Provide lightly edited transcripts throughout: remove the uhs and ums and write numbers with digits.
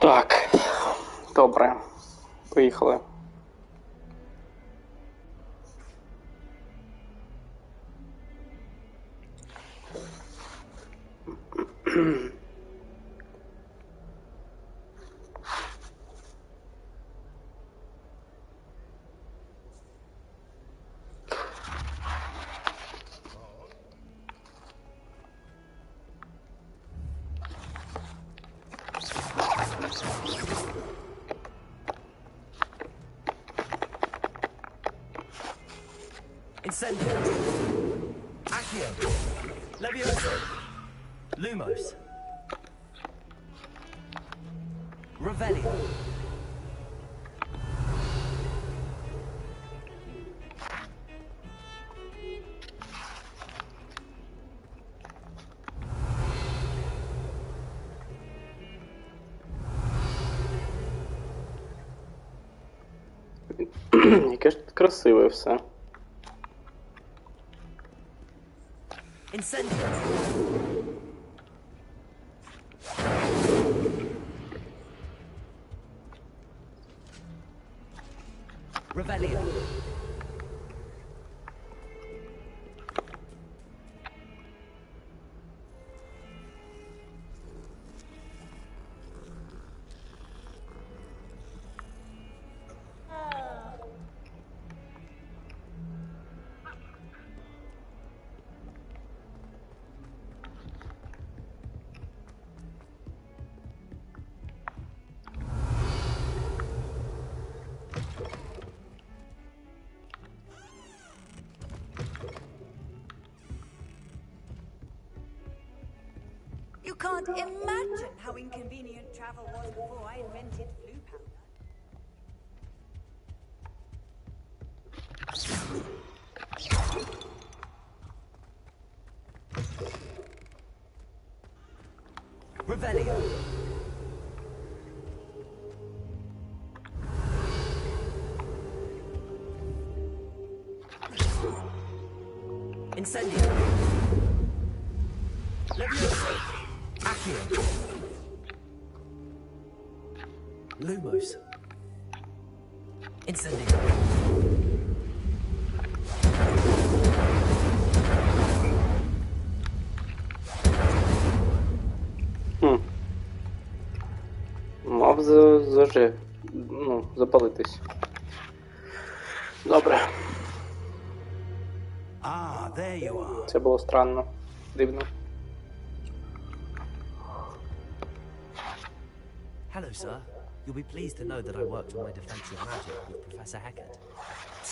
Так, добре. Поїхали. Incendio. Accio. Levioso. Lumos. Revelio. Яке ж тут красиве все. Incendio. Revelio. You can't imagine how inconvenient travel was before I invented blue powder. Revelio. Incendio. Levioso. Accio. Lumos. Incendio. Мав запалитись. Добре. Ah, there you are. Це було странно. Дивно. Hello, sir. You'll be pleased to know that I worked on my defense of magic with Professor Hecat.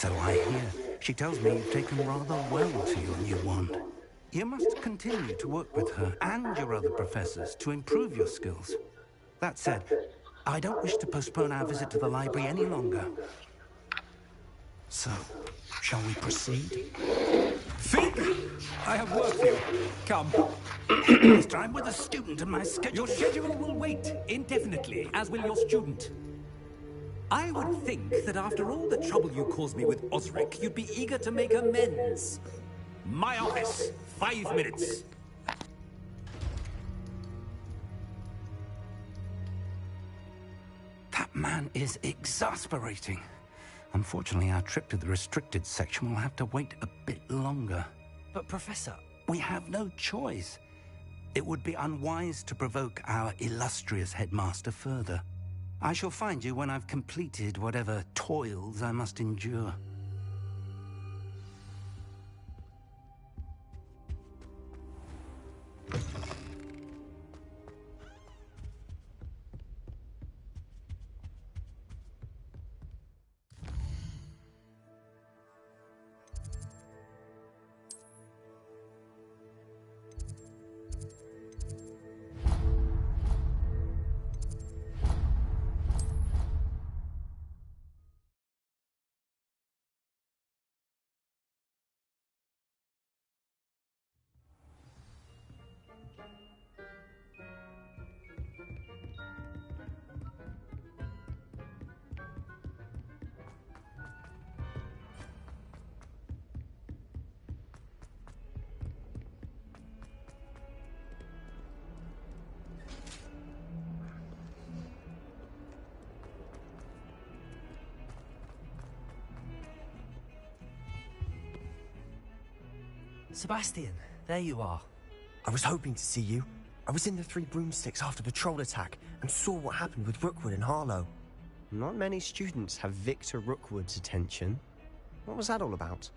So I hear. She tells me you've taken rather well to your new wand. You must continue to work with her and your other professors to improve your skills. That said, I don't wish to postpone our visit to the library any longer. So, shall we proceed? Think! I have work for you. Come. Mister, I'm with a student and my schedule... Your schedule will wait indefinitely, as will your student. I would think that after all the trouble you caused me with Osric, you'd be eager to make amends. My office. 5 minutes. That man is exasperating. Unfortunately, our trip to the restricted section will have to wait a bit longer. But, Professor... We have no choice. It would be unwise to provoke our illustrious headmaster further. I shall find you when I've completed whatever toils I must endure. Sebastian, there you are. I was hoping to see you. I was in the Three Broomsticks after the troll attack and saw what happened with Rookwood and Harlow. Not many students have Victor Rookwood's attention. What was that all about?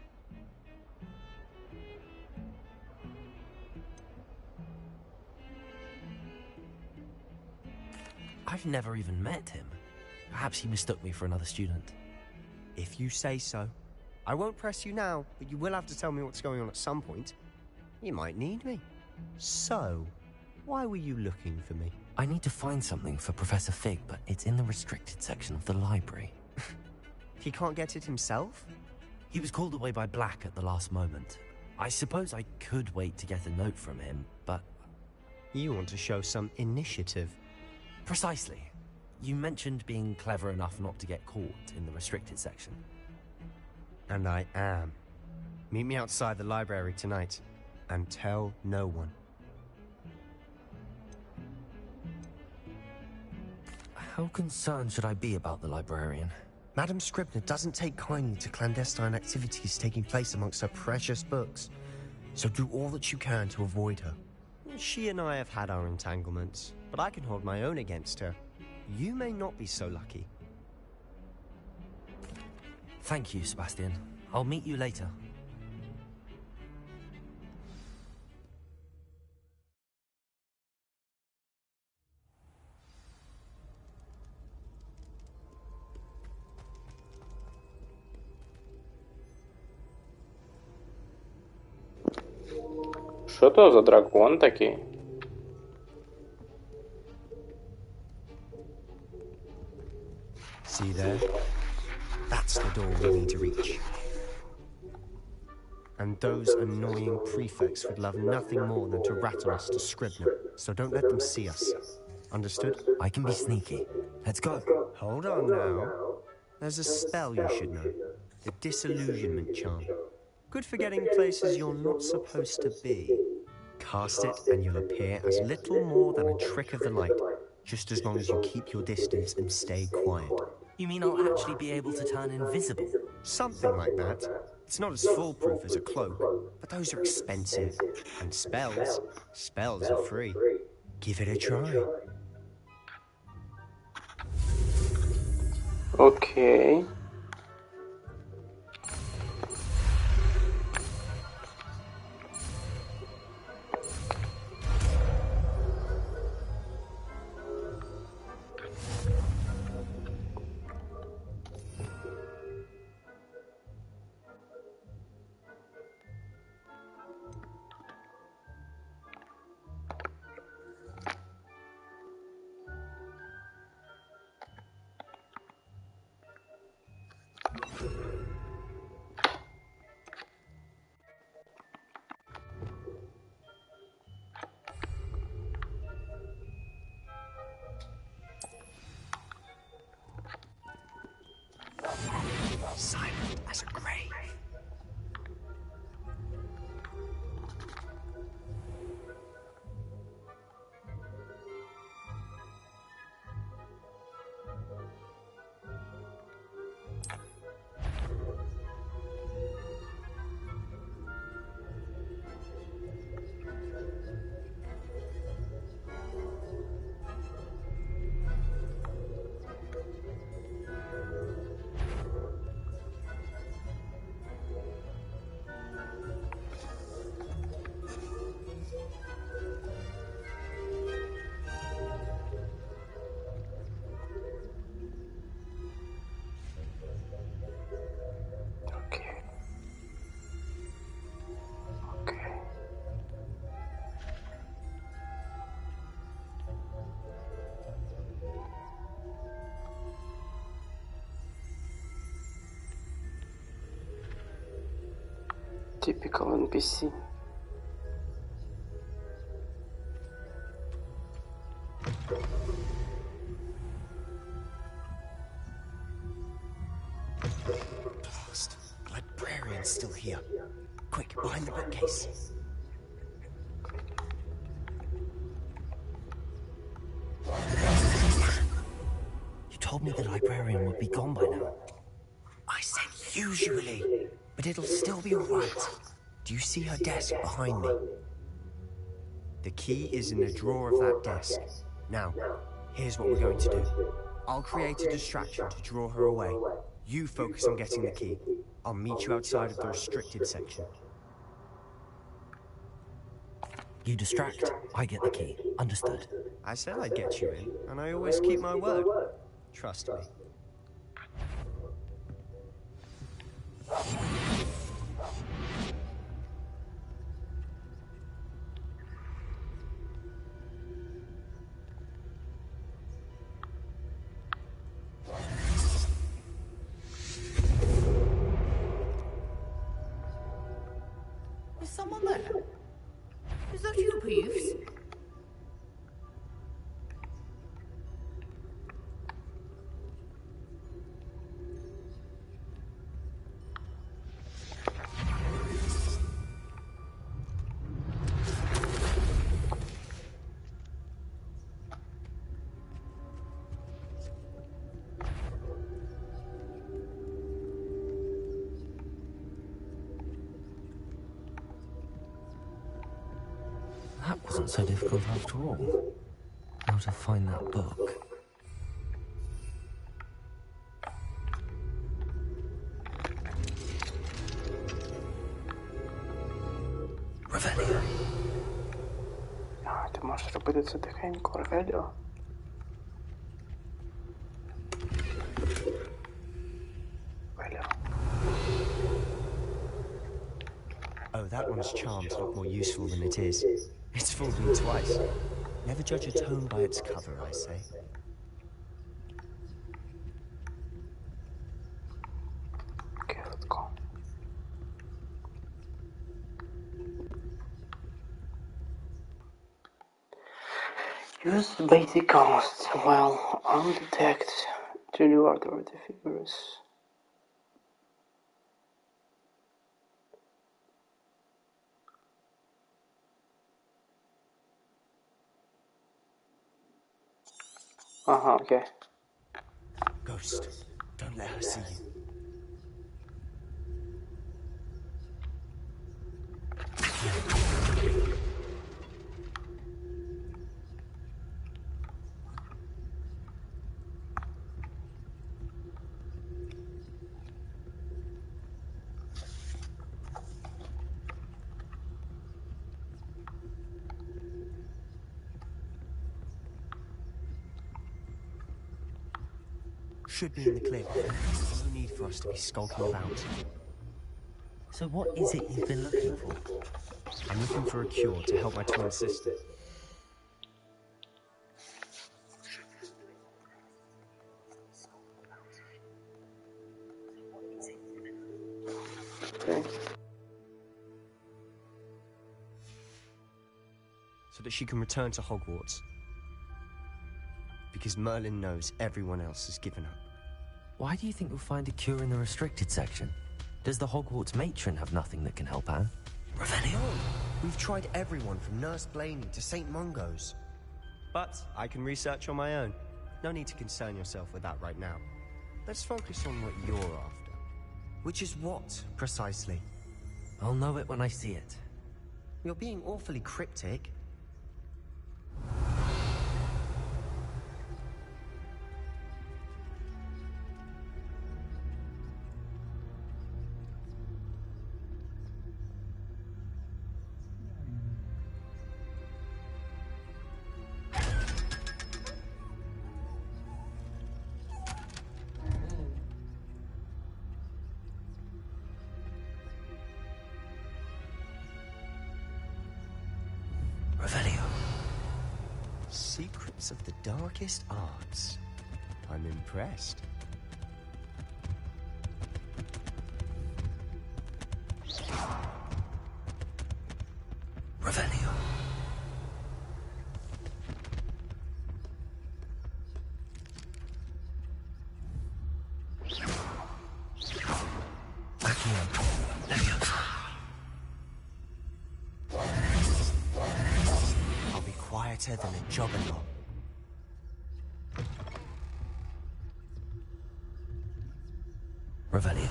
I've never even met him. Perhaps he mistook me for another student. If you say so. I won't press you now, but you will have to tell me what's going on at some point. You might need me. So, why were you looking for me? I need to find something for Professor Fig, but it's in the restricted section of the library. He can't get it himself? He was called away by Black at the last moment. I suppose I could wait to get a note from him, but... You want to show some initiative. Precisely. You mentioned being clever enough not to get caught in the restricted section. And I am. Meet me outside the library tonight, and tell no one. How concerned should I be about the librarian? Madam Scribner doesn't take kindly to clandestine activities taking place amongst her precious books, so do all that you can to avoid her. She and I have had our entanglements, but I can hold my own against her. You may not be so lucky. Thank you, Sebastian. I'll meet you later. Що то за дракон такий? See there? That's the door we need to reach. And those annoying prefects would love nothing more than to rattle us to Scribner, so don't let them see us. Understood? I can be sneaky. Let's go. Hold on now. There's a spell you should know. The Disillusionment Charm. Good for getting places you're not supposed to be. Cast it and you'll appear as little more than a trick of the light, just as long as you keep your distance and stay quiet. You mean I'll actually be able to turn invisible? Something like that. It's not as foolproof as a cloak, but those are expensive. And spells are free. Give it a try. Окей. Silent as a grave. Typical NPC. Blast. The librarian's still here. Quick, behind the bookcase. You told me the librarian would be gone by now. I said usually, but it'll still be all right. Do you see her desk behind me? The key is in the drawer of that desk. Now, here's what we're going to do. I'll create a distraction to draw her away. You focus on getting the key. I'll meet you outside of the restricted section. You distract, I get the key. Understood. I said I'd get you in, and I always keep my word. Trust me. Is someone there? Is that you, Peeves? That wasn't so difficult after all. How to find that book. Revelio. Ти можеш робити це тихенько, Ревеліо. Ревеліо. Oh, that one's charms look more useful than it is. It's fooled me twice. Never judge a tome by its cover, I say. Okay, let's go. Use basic casts while undetected to reward the figures. Okay. Ghost, don't let her see you. Should be in the clear. No need for us to be skulking about. So what is it you've been looking for? I'm looking for a cure to help my twin sister. Okay. So that she can return to Hogwarts. Because Merlin knows everyone else has given up. Why do you think we'll find a cure in the restricted section? Does the Hogwarts matron have nothing that can help Anne? Revelio! We've tried everyone from Nurse Blaney to St. Mungo's. But I can research on my own. No need to concern yourself with that right now. Let's focus on what you're after. Which is what, precisely? I'll know it when I see it. You're being awfully cryptic. Revelio. Secrets of the darkest arts. I'm impressed. Revelio. I'll be quieter than a juggernaut. Revelio.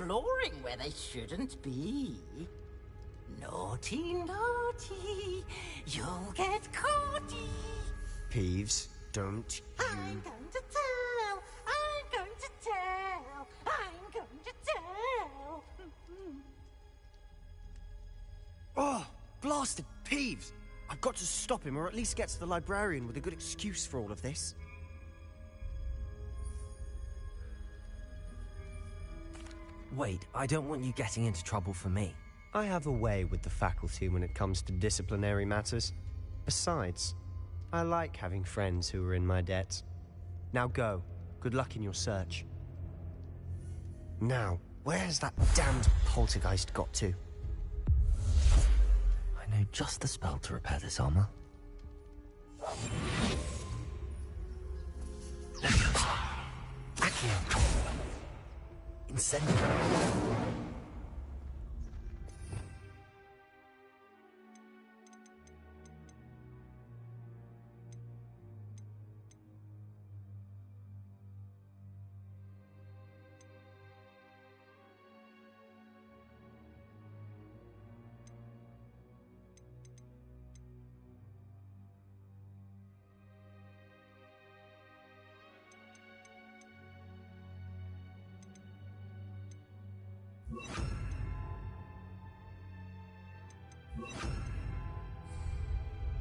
exploring where they shouldn't be. Naughty, naughty, you'll get caughty. Peeves, don't you... I'm going to tell, I'm going to tell, I'm going to tell. Oh, blasted Peeves! I've got to stop him, or at least get to the librarian with a good excuse for all of this. Wait, I don't want you getting into trouble for me. I have a way with the faculty when it comes to disciplinary matters. Besides, I like having friends who are in my debt. Now go. Good luck in your search. Now, where's that damned poltergeist got to? I know just the spell to repair this armor. Accio! Incendiary.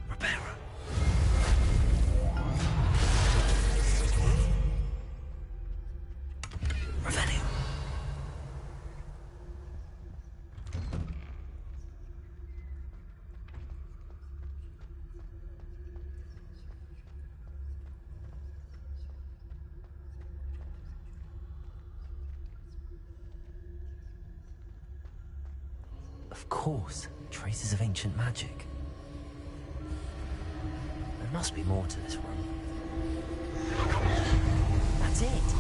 Repairer. Revenue. Of course, traces of ancient magic. There must be more to this room. That's it!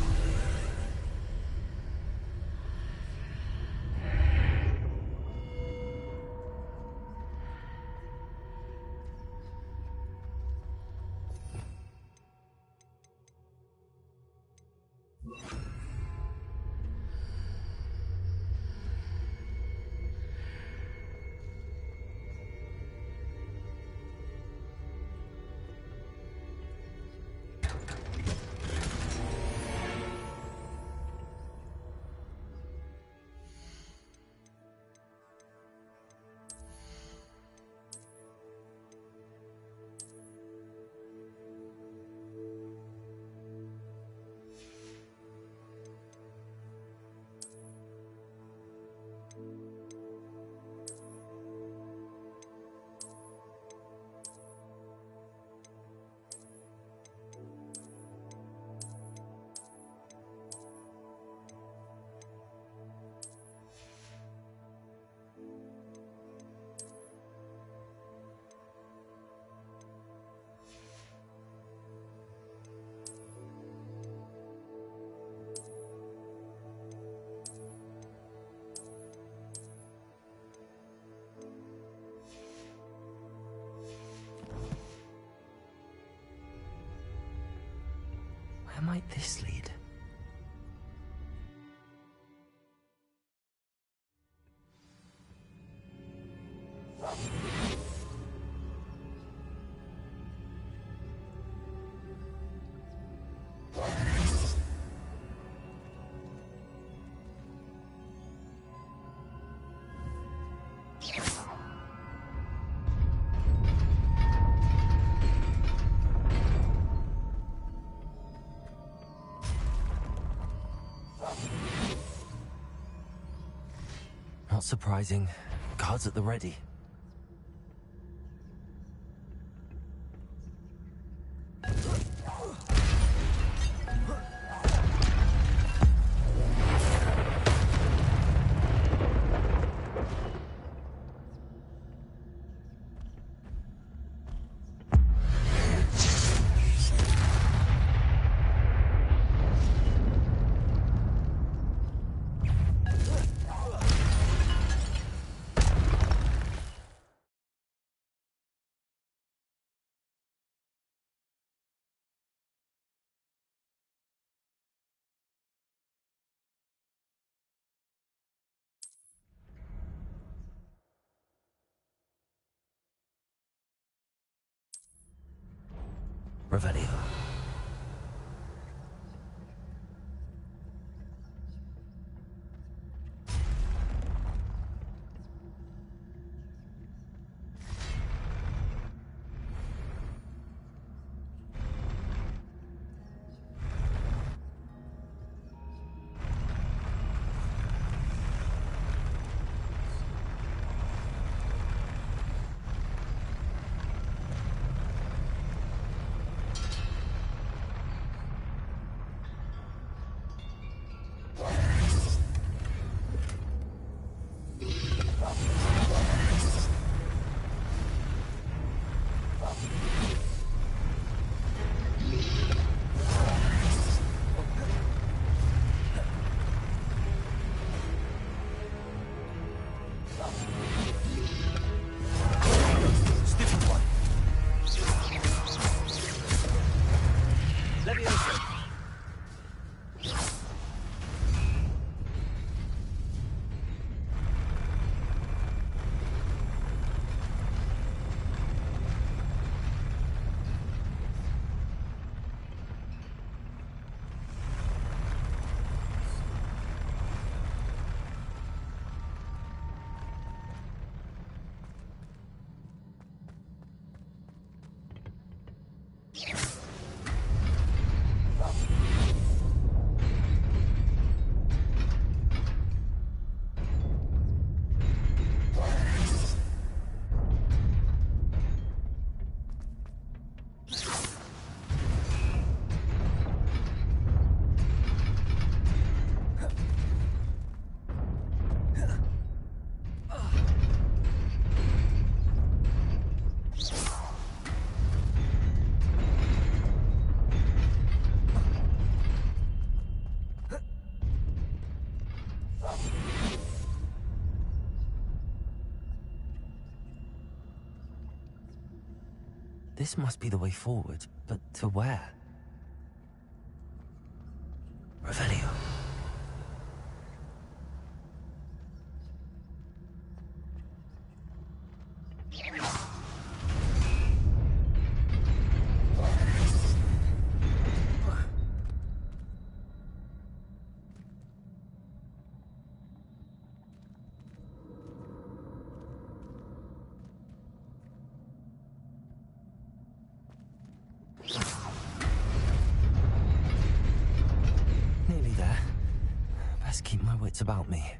Where might this lead? Not surprising. Guards at the ready. Revelio. This must be the way forward, but to where? Revelio. Nearly there. Best keep my wits about me.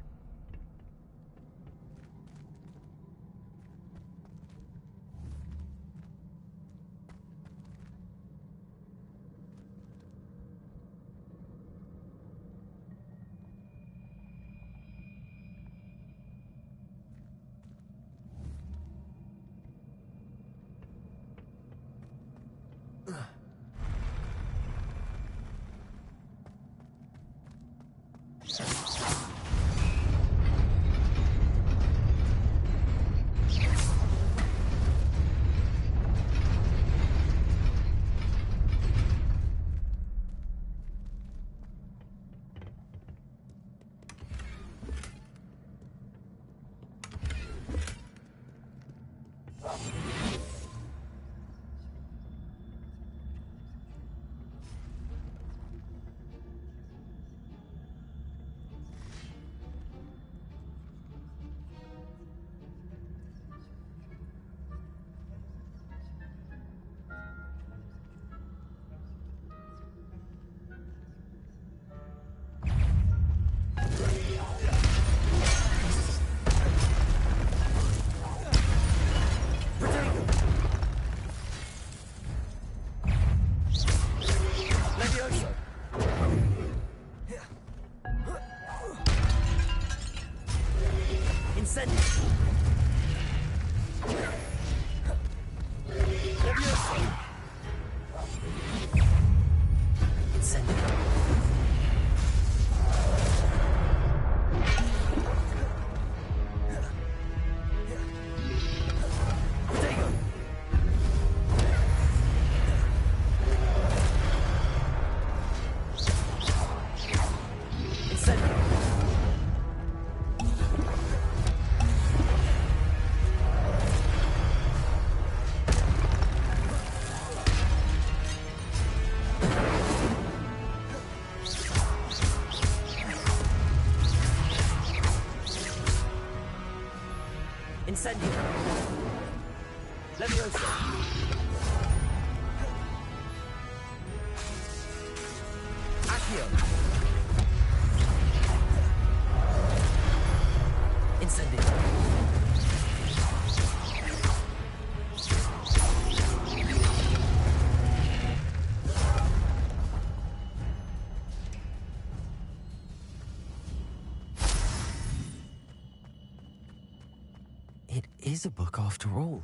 is a book after all.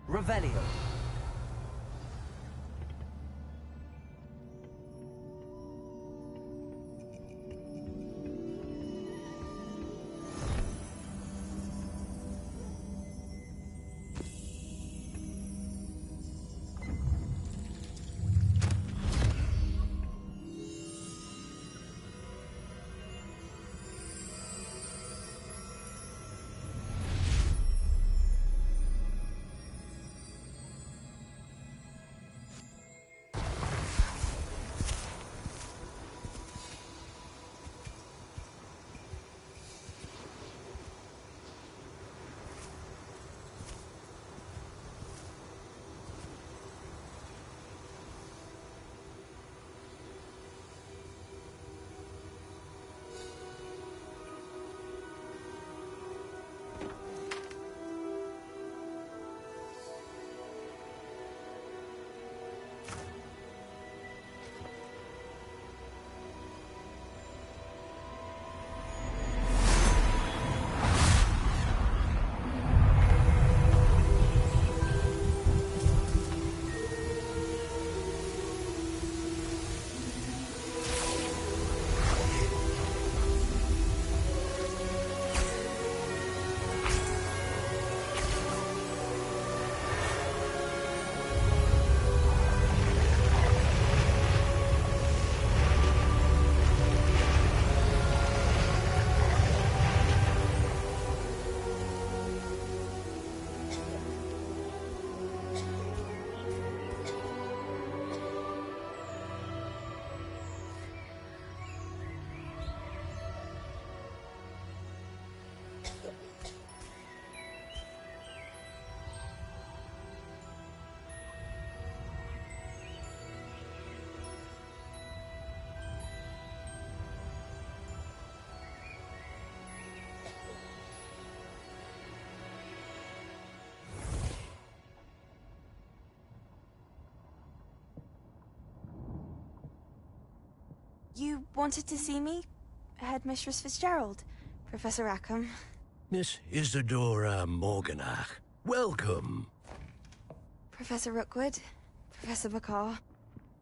Revelio. You wanted to see me? Headmistress Fitzgerald? Professor Rackham? Miss Isadora Morganach, welcome. Professor Rookwood? Professor Bakar?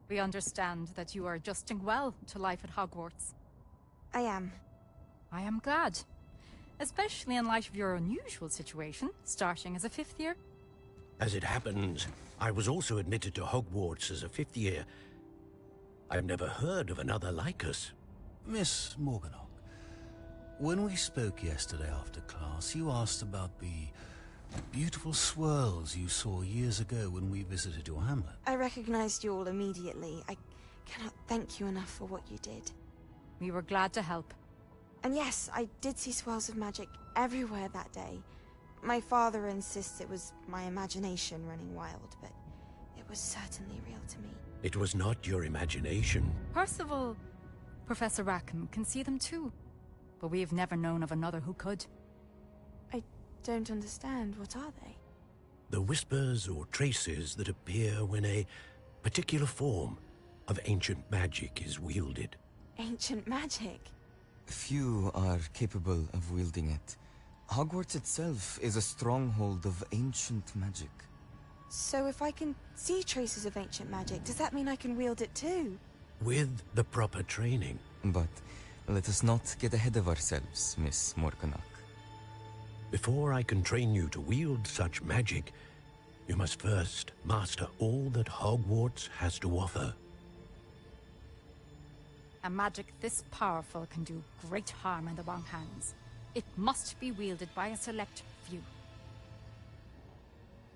We understand that you are adjusting well to life at Hogwarts. I am. I am glad. Especially in light of your unusual situation, starting as a 5th year. As it happens, I was also admitted to Hogwarts as a 5th year. I've never heard of another like us. Miss Morganach, when we spoke yesterday after class, you asked about the beautiful swirls you saw years ago when we visited your hamlet. I recognized you all immediately. I cannot thank you enough for what you did. We were glad to help. And yes, I did see swirls of magic everywhere that day. My father insists it was my imagination running wild, but it was certainly real to me. It was not your imagination. Percival, Professor Rackham can see them too. But we have never known of another who could. I don't understand. What are they? The whispers or traces that appear when a particular form of ancient magic is wielded. Ancient magic? Few are capable of wielding it. Hogwarts itself is a stronghold of ancient magic. So if I can see traces of ancient magic, does that mean I can wield it too? With the proper training. But let us not get ahead of ourselves, Miss Morganach. Before I can train you to wield such magic, you must first master all that Hogwarts has to offer. A magic this powerful can do great harm in the wrong hands. It must be wielded by a select few.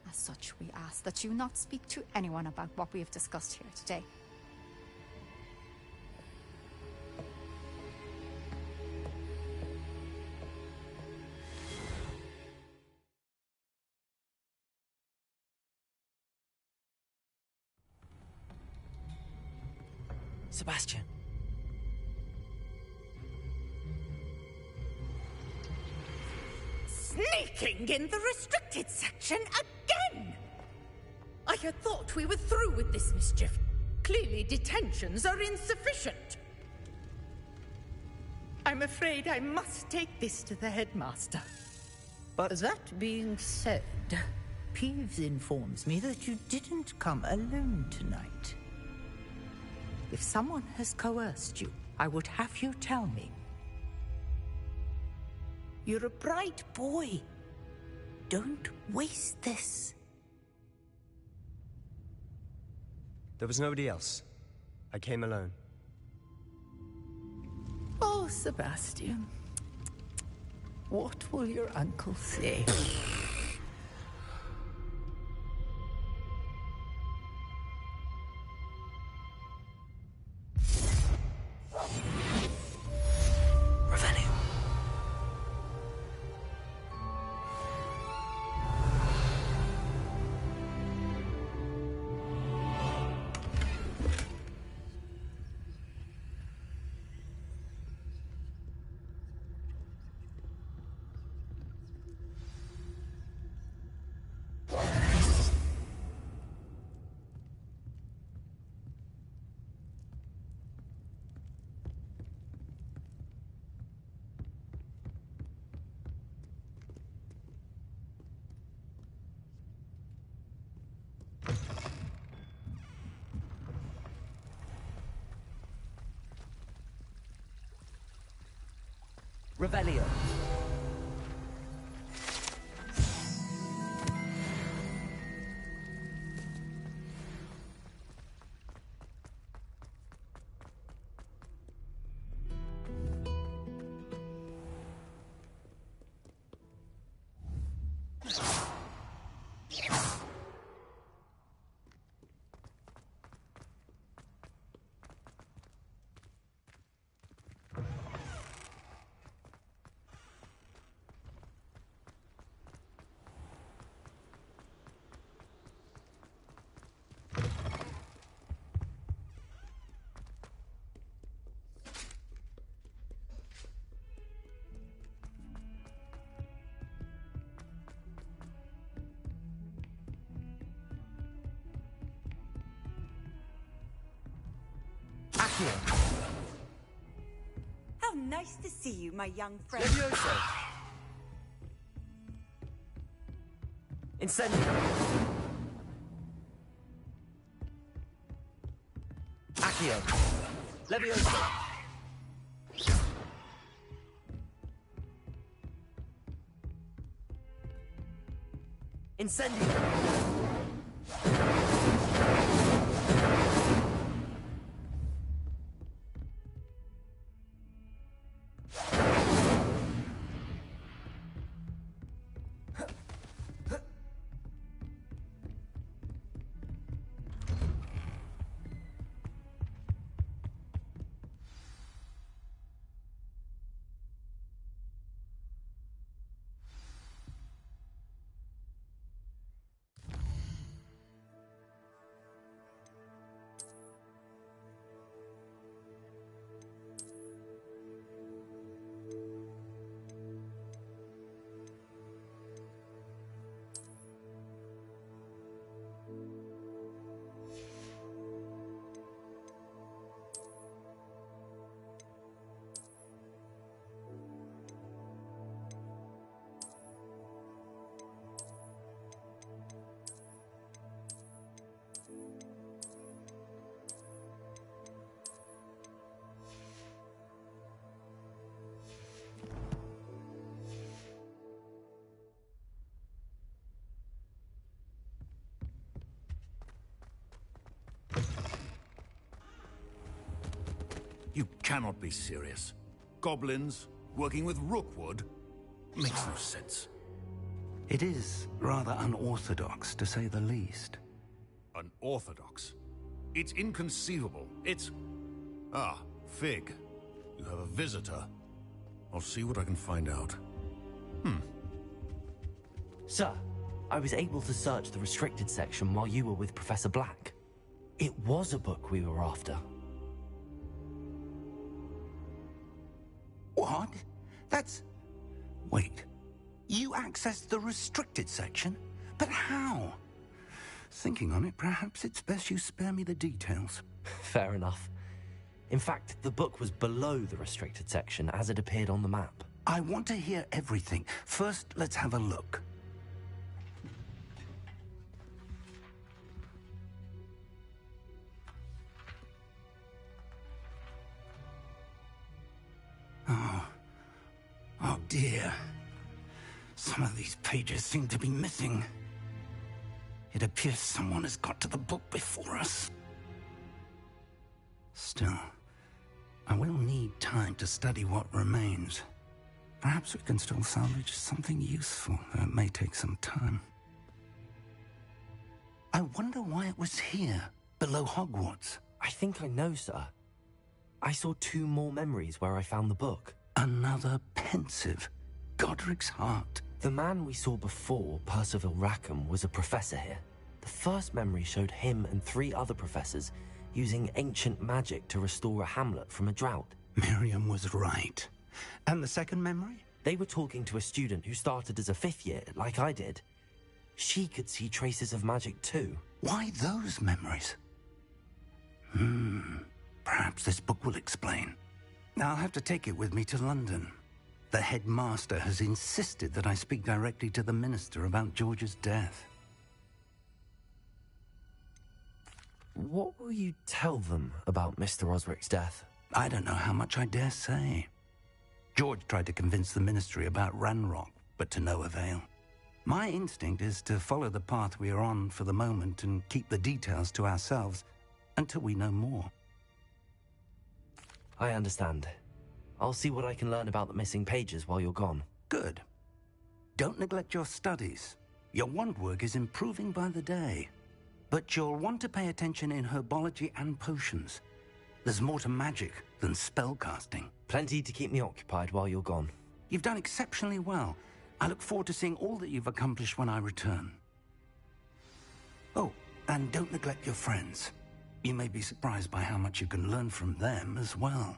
As such, we ask that you not speak to anyone about what we have discussed here today. Sebastian. Sneaking in the restricted section again! I had thought we were through with this mischief. Clearly detentions are insufficient. I I'm afraid I must take this to the headmaster. But that being said, Peeves informs me that you didn't come alone tonight. If someone has coerced you, I would have you tell me. You're a bright boy. Don't waste this. there was nobody else. I came alone. Oh, Sebastian. What will your uncle say? Revelio. How nice to see you, my young friend. Levioso. Incendio. Accio. Levioso. Incendio. You cannot be serious. Goblins working with Rookwood makes no sense. It is rather unorthodox, to say the least. Unorthodox? It's inconceivable. It's... Ah, Fig. You have a visitor. I'll see what I can find out. Sir, I was able to search the restricted section while you were with Professor Black. It was a book we were after. What? That's... Wait. You accessed the restricted section? But how? Thinking on it, perhaps it's best you spare me the details. Fair enough. In fact, the book was below the restricted section as it appeared on the map. I want to hear everything. First, let's have a look. Oh dear. Some of these pages seem to be missing. It appears someone has got to the book before us. Still, I will need time to study what remains. Perhaps we can still salvage something useful, though it may take some time. I wonder why it was here, below Hogwarts. I think I know, sir. I saw 2 more memories where I found the book. Another pensive. Godric's heart. The man we saw before, Percival Rackham, was a professor here. The first memory showed him and 3 other professors using ancient magic to restore a hamlet from a drought. Miriam was right. And the second memory? They were talking to a student who started as a 5th year, like I did. She could see traces of magic too. Why those memories? Perhaps this book will explain. I'll have to take it with me to London. The headmaster has insisted that I speak directly to the minister about George's death. What will you tell them about Mr. Osric's death? I don't know how much I dare say. George tried to convince the ministry about Ranrock, but to no avail. My instinct is to follow the path we are on for the moment and keep the details to ourselves until we know more. I understand. I'll see what I can learn about the missing pages while you're gone. Good. Don't neglect your studies. Your wand work is improving by the day. But you'll want to pay attention in herbology and potions. There's more to magic than spellcasting. Plenty to keep me occupied while you're gone. You've done exceptionally well. I look forward to seeing all that you've accomplished when I return. Oh, and don't neglect your friends. You may be surprised by how much you can learn from them as well.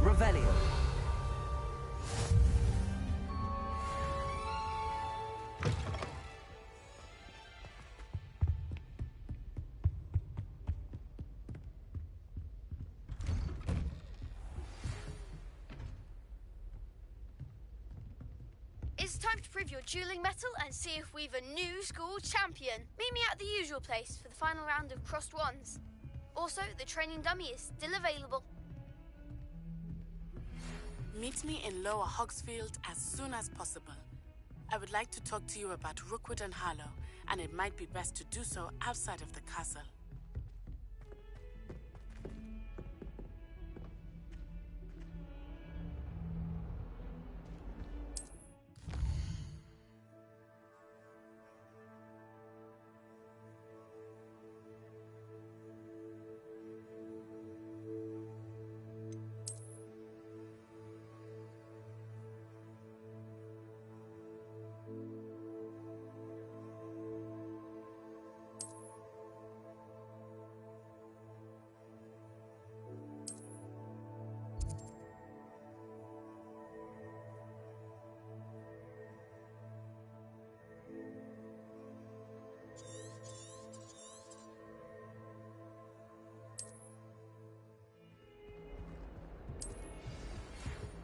Revelio. It's time to prove your dueling mettle and see if we've a new school champion. Meet me at the usual place for the final round of crossed wands. Also, the training dummy is still available. Meet me in Lower Hogsfield as soon as possible. I would like to talk to you about Rookwood and Harlow, and it might be best to do so outside of the castle.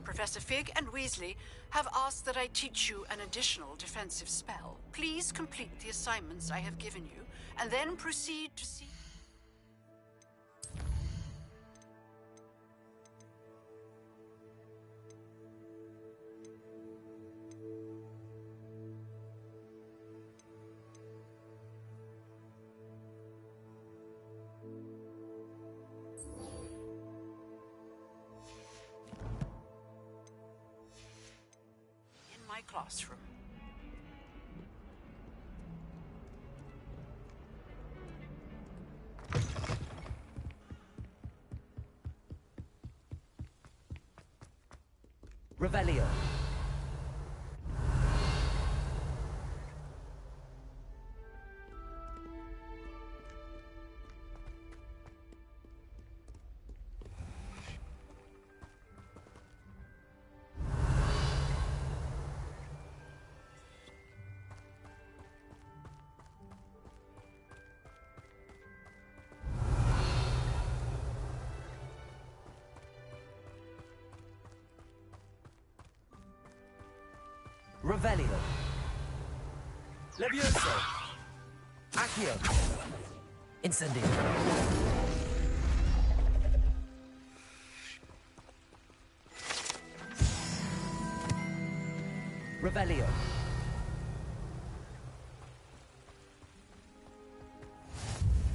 Professor Fig and Weasley have asked that I teach you an additional defensive spell. Please complete the assignments I have given you, and then proceed to see... classroom. Revelio. Revelio. Levioso. Accio. Incendio. Revelio.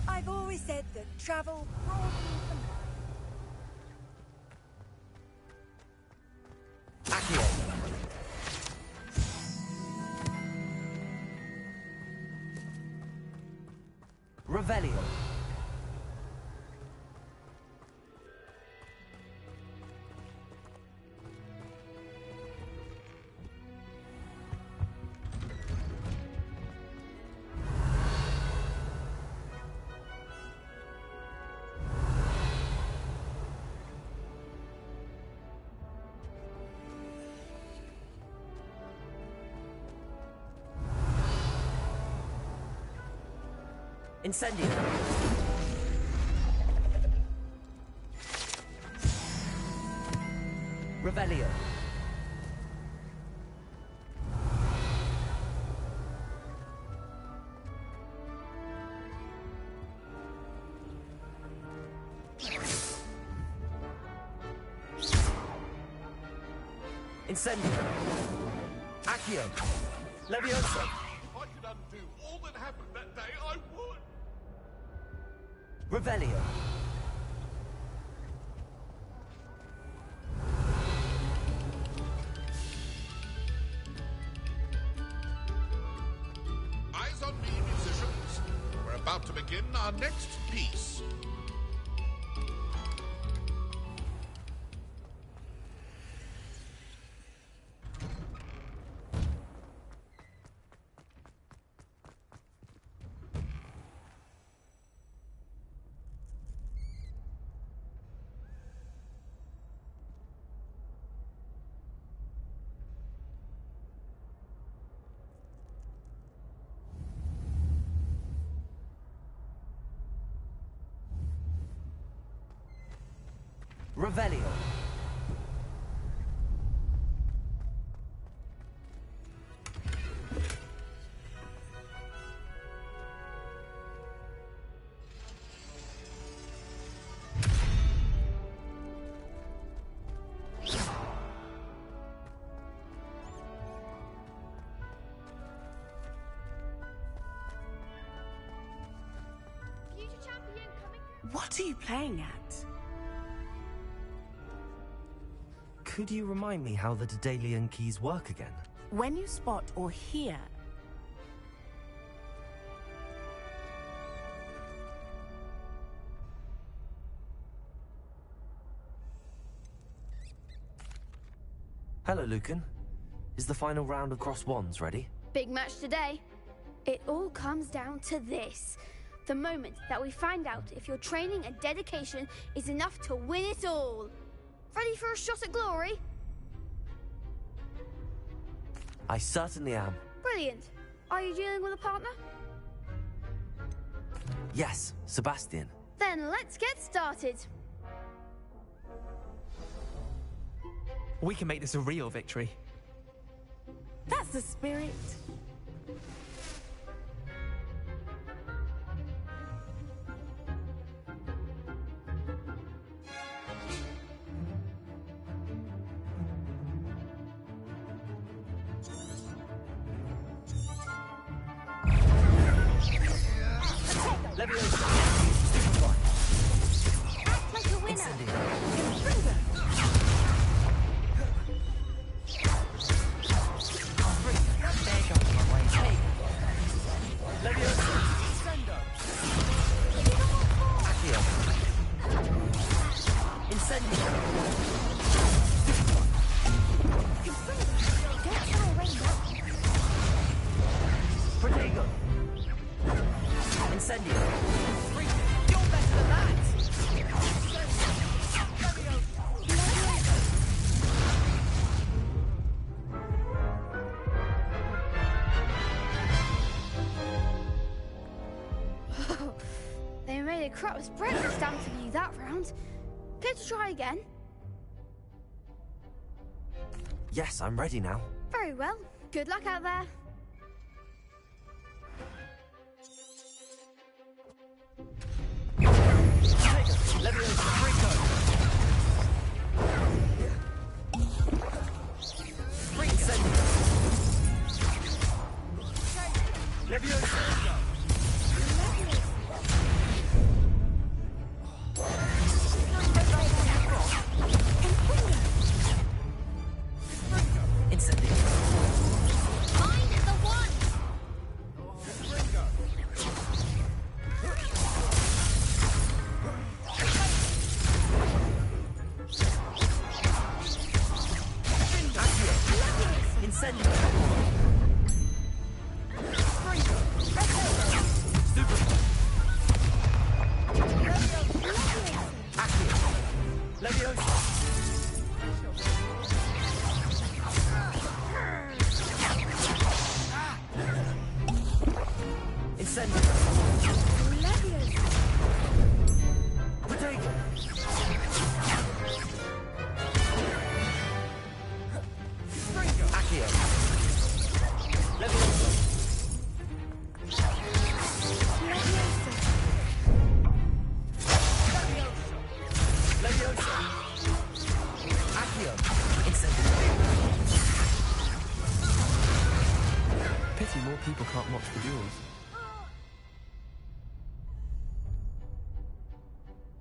I've always said that travel broadens the mind. Accio. Revelio. Incendio. Revelio. Incendio. Accio. Levioso. If I could undo all that happened that day, I would. Revelio. Eyes on me, musicians. We're about to begin our next piece. Revelio. Future champion coming. What are you playing at? Could you remind me how the Daedalian keys work again? When you spot or hear Hello, Lucan. Is the final round of Cross Wands ready? Big match today. It all comes down to this. The moment that we find out if your training and dedication is enough to win it all. Ready for a shot at glory? I certainly am. Brilliant. Are you dealing with a partner? Yes, Sebastian. Then let's get started. We can make this a real victory. That's the spirit. Levioso. Act like a winner. Levioso. Accio. Incendio. Protego. Incendio. You're better than that! They made a crap's breakfast out of you that round. Care to try again? Yes, I'm ready now. Very well. Good luck out there. Pity more people can't watch the duels.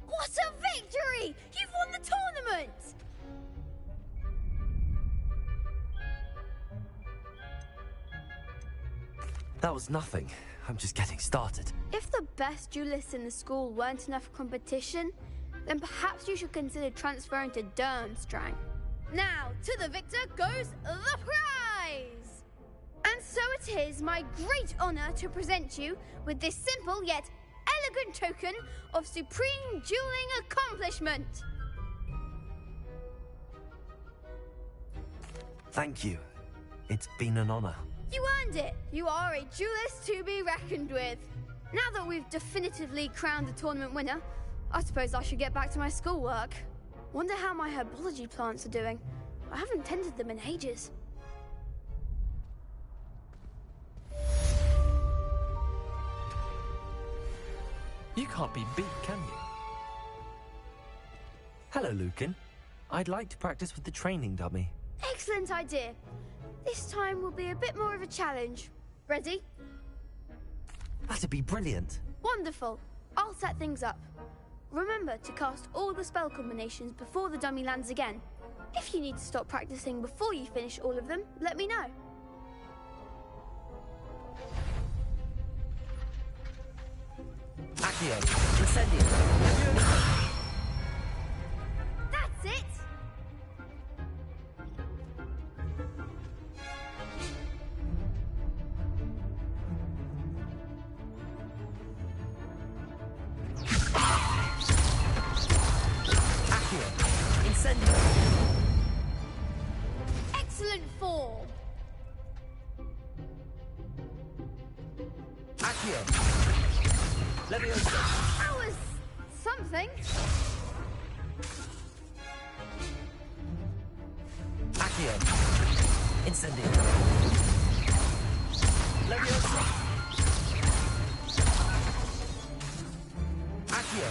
What a victory! You've won the tournament! That was nothing. I'm just getting started. If the best duelists in the school weren't enough for competition, then perhaps you should consider transferring to Durmstrang. Now, to the victor goes the prize! And so it is my great honor to present you with this simple yet elegant token of supreme dueling accomplishment. Thank you. It's been an honor. You earned it. You are a duelist to be reckoned with. Now that we've definitively crowned the tournament winner, I suppose I should get back to my schoolwork. Wonder how my herbology plants are doing. I haven't tended them in ages. You can't be beat, can you? Hello, Lucan. I'd like to practice with the training dummy. Excellent idea. This time will be a bit more of a challenge. Ready? That'd be brilliant. Wonderful. I'll set things up. Remember to cast all the spell combinations before the dummy lands again. If you need to stop practicing before you finish all of them, let me know. Accio, Incendio. That's it! Accio, Incendio. Excellent form! Accio. Leviosa. That was something. Accio. Incendio. Leviosa. Accio.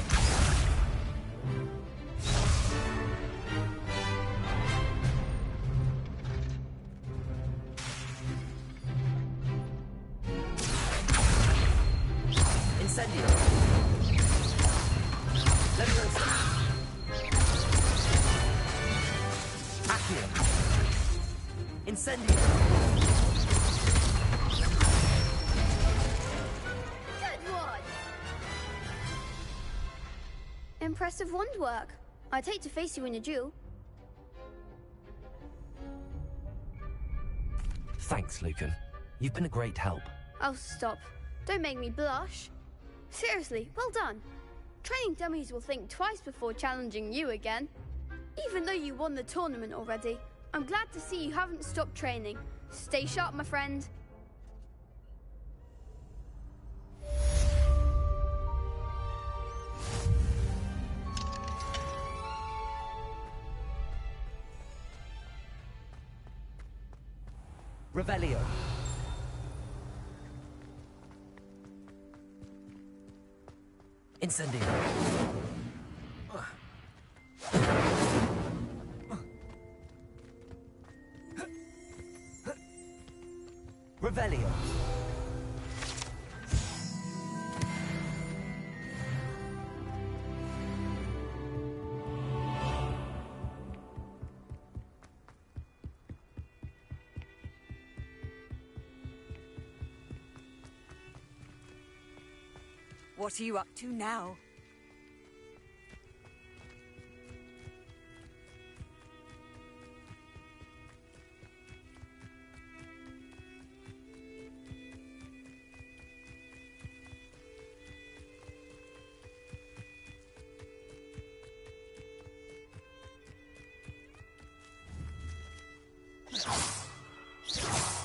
Incendio. Leviosa. Accio. Incendio. Good one! Impressive wand work. I'd hate to face you in a duel. Thanks, Lucan. You've been a great help. Oh, stop. Don't make me blush. Seriously, well done. Training dummies will think twice before challenging you again. Even though you won the tournament already, I'm glad to see you haven't stopped training. Stay sharp, my friend. Revelio. Incendio. Revelio. What are you up to now?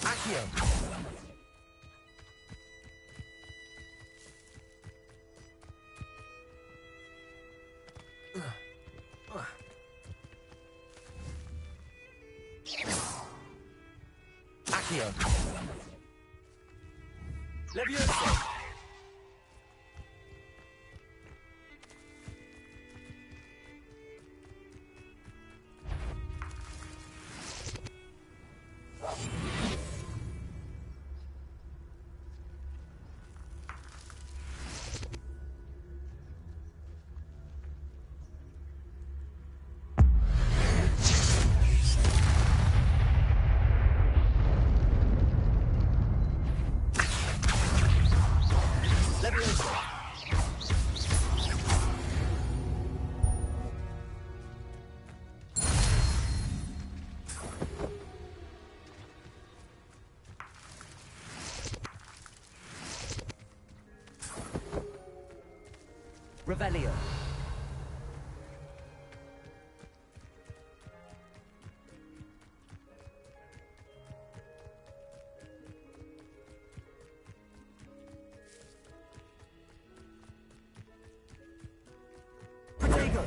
Accio. Accio. Levioso. Revelio. Protego.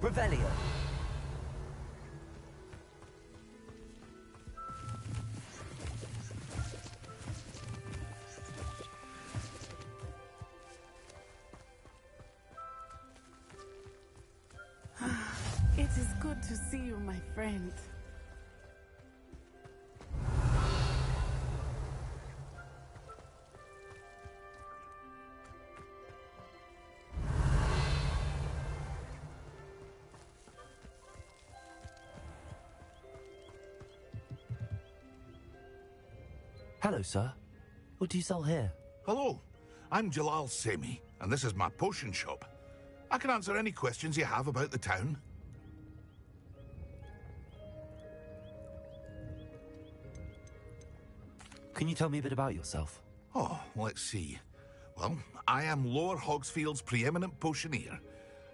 Revelio. It is good to see you, my friend. Hello, sir. What do you sell here? Hello, I'm Jalal Semi, and this is my potion shop. I can answer any questions you have about the town. Can you tell me a bit about yourself? Oh, let's see. Well, I am Lower Hogsfield's preeminent potioneer.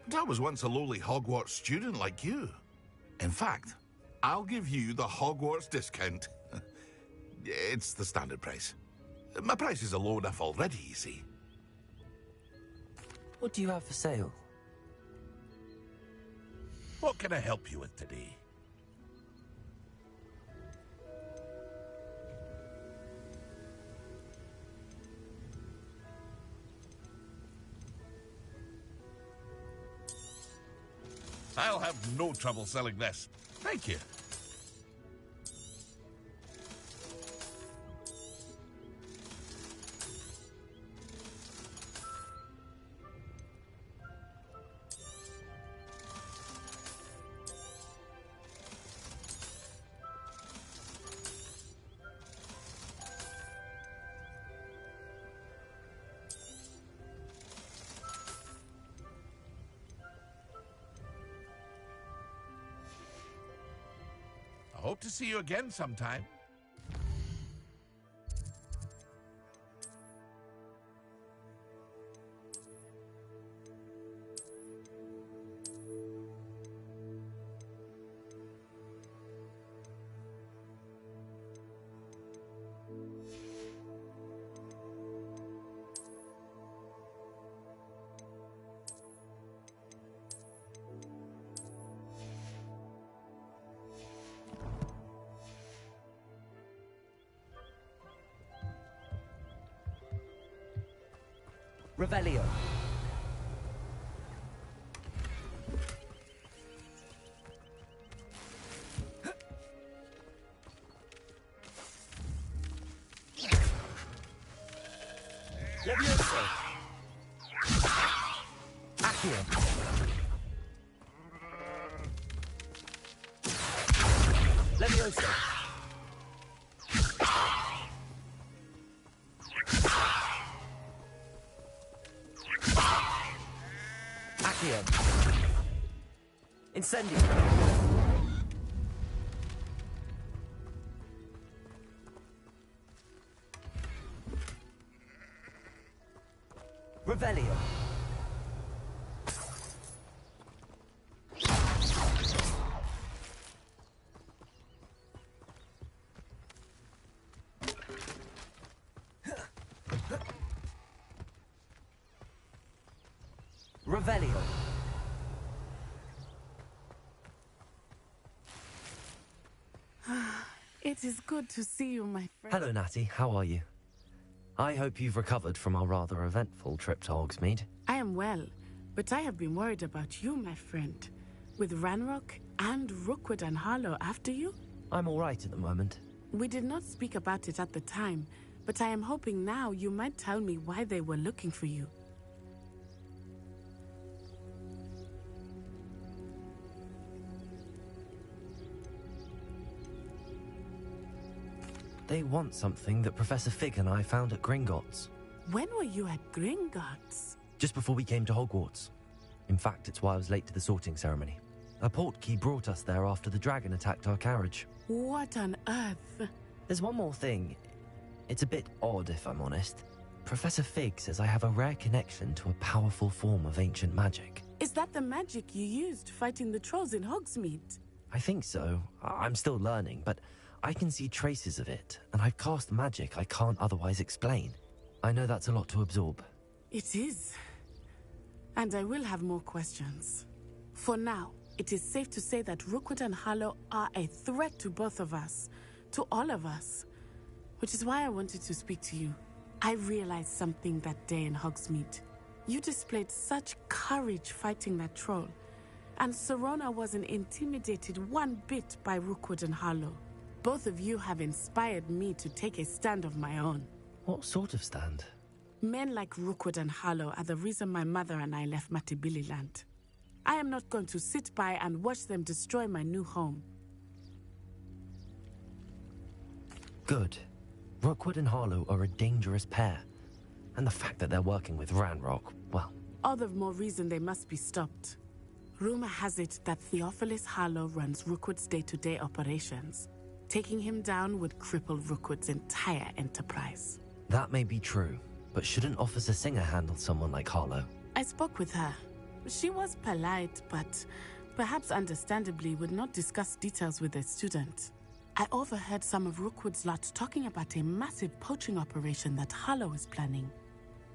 And I was once a lowly Hogwarts student like you. In fact, I'll give you the Hogwarts discount. It's the standard price. My prices are low enough already, you see. What do you have for sale? What can I help you with today? I'll have no trouble selling this. Thank you. I hope to see you again sometime. Revelio. Levioso. Accio. Levioso. Accio. Incendio. Revelio. Revelio. It is good to see you, my friend. Hello, Natty. How are you? I hope you've recovered from our rather eventful trip to Hogsmeade. I am well, but I have been worried about you, my friend. With Ranrock and Rookwood and Harlow after you? I'm all right at the moment. We did not speak about it at the time, but I am hoping now you might tell me why they were looking for you. They want something that Professor Fig and I found at Gringotts. When were you at Gringotts? Just before we came to Hogwarts. In fact, it's why I was late to the sorting ceremony. A portkey brought us there after the dragon attacked our carriage. What on earth? There's one more thing. It's a bit odd, if I'm honest. Professor Fig says I have a rare connection to a powerful form of ancient magic. Is that the magic you used fighting the trolls in Hogsmeade? I think so. I'm still learning, but I can see traces of it, and I've cast magic I can't otherwise explain. I know that's a lot to absorb. It is. And I will have more questions. For now, it is safe to say that Rookwood and Harlow are a threat to both of us, to all of us. Which is why I wanted to speak to you. I realized something that day in Hogsmeade. You displayed such courage fighting that troll, and Serona wasn't intimidated one bit by Rookwood and Harlow. Both of you have inspired me to take a stand of my own. What sort of stand? Men like Rookwood and Harlow are the reason my mother and I left Matibili land. I am not going to sit by and watch them destroy my new home. Good. Rookwood and Harlow are a dangerous pair. And the fact that they're working with Ranrock, well... All the more reason they must be stopped. Rumor has it that Theophilus Harlow runs Rookwood's day-to-day operations. Taking him down would cripple Rookwood's entire enterprise. That may be true, but shouldn't Officer Singer handle someone like Harlow? I spoke with her. She was polite, but perhaps understandably would not discuss details with a student. I overheard some of Rookwood's lot talking about a massive poaching operation that Harlow is planning.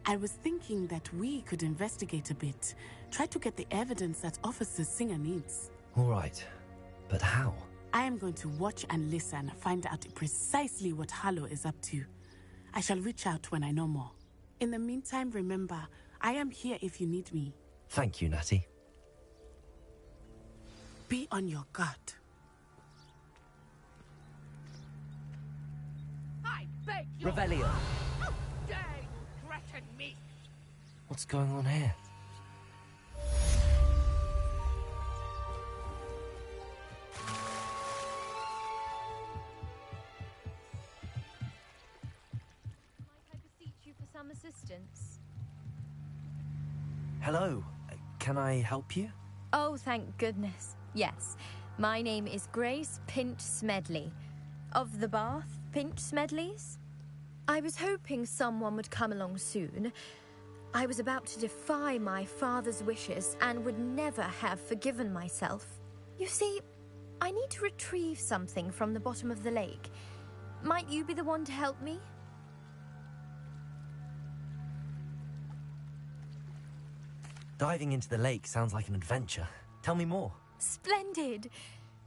I was thinking that we could investigate a bit, try to get the evidence that Officer Singer needs. All right, but how? I am going to watch and listen, find out precisely what Harlow is up to. I shall reach out when I know more. In the meantime, remember, I am here if you need me. Thank you, Natty. Be on your guard. I beg you. Revelio. How dare you threaten me? What's going on here? Some assistance. Hello. Can I help you? Oh, thank goodness. Yes. My name is Grace Pinch Smedley. Of the Bath Pinch Smedleys? I was hoping someone would come along soon. I was about to defy my father's wishes and would never have forgiven myself. You see, I need to retrieve something from the bottom of the lake. Might you be the one to help me? Diving into the lake sounds like an adventure. Tell me more. Splendid!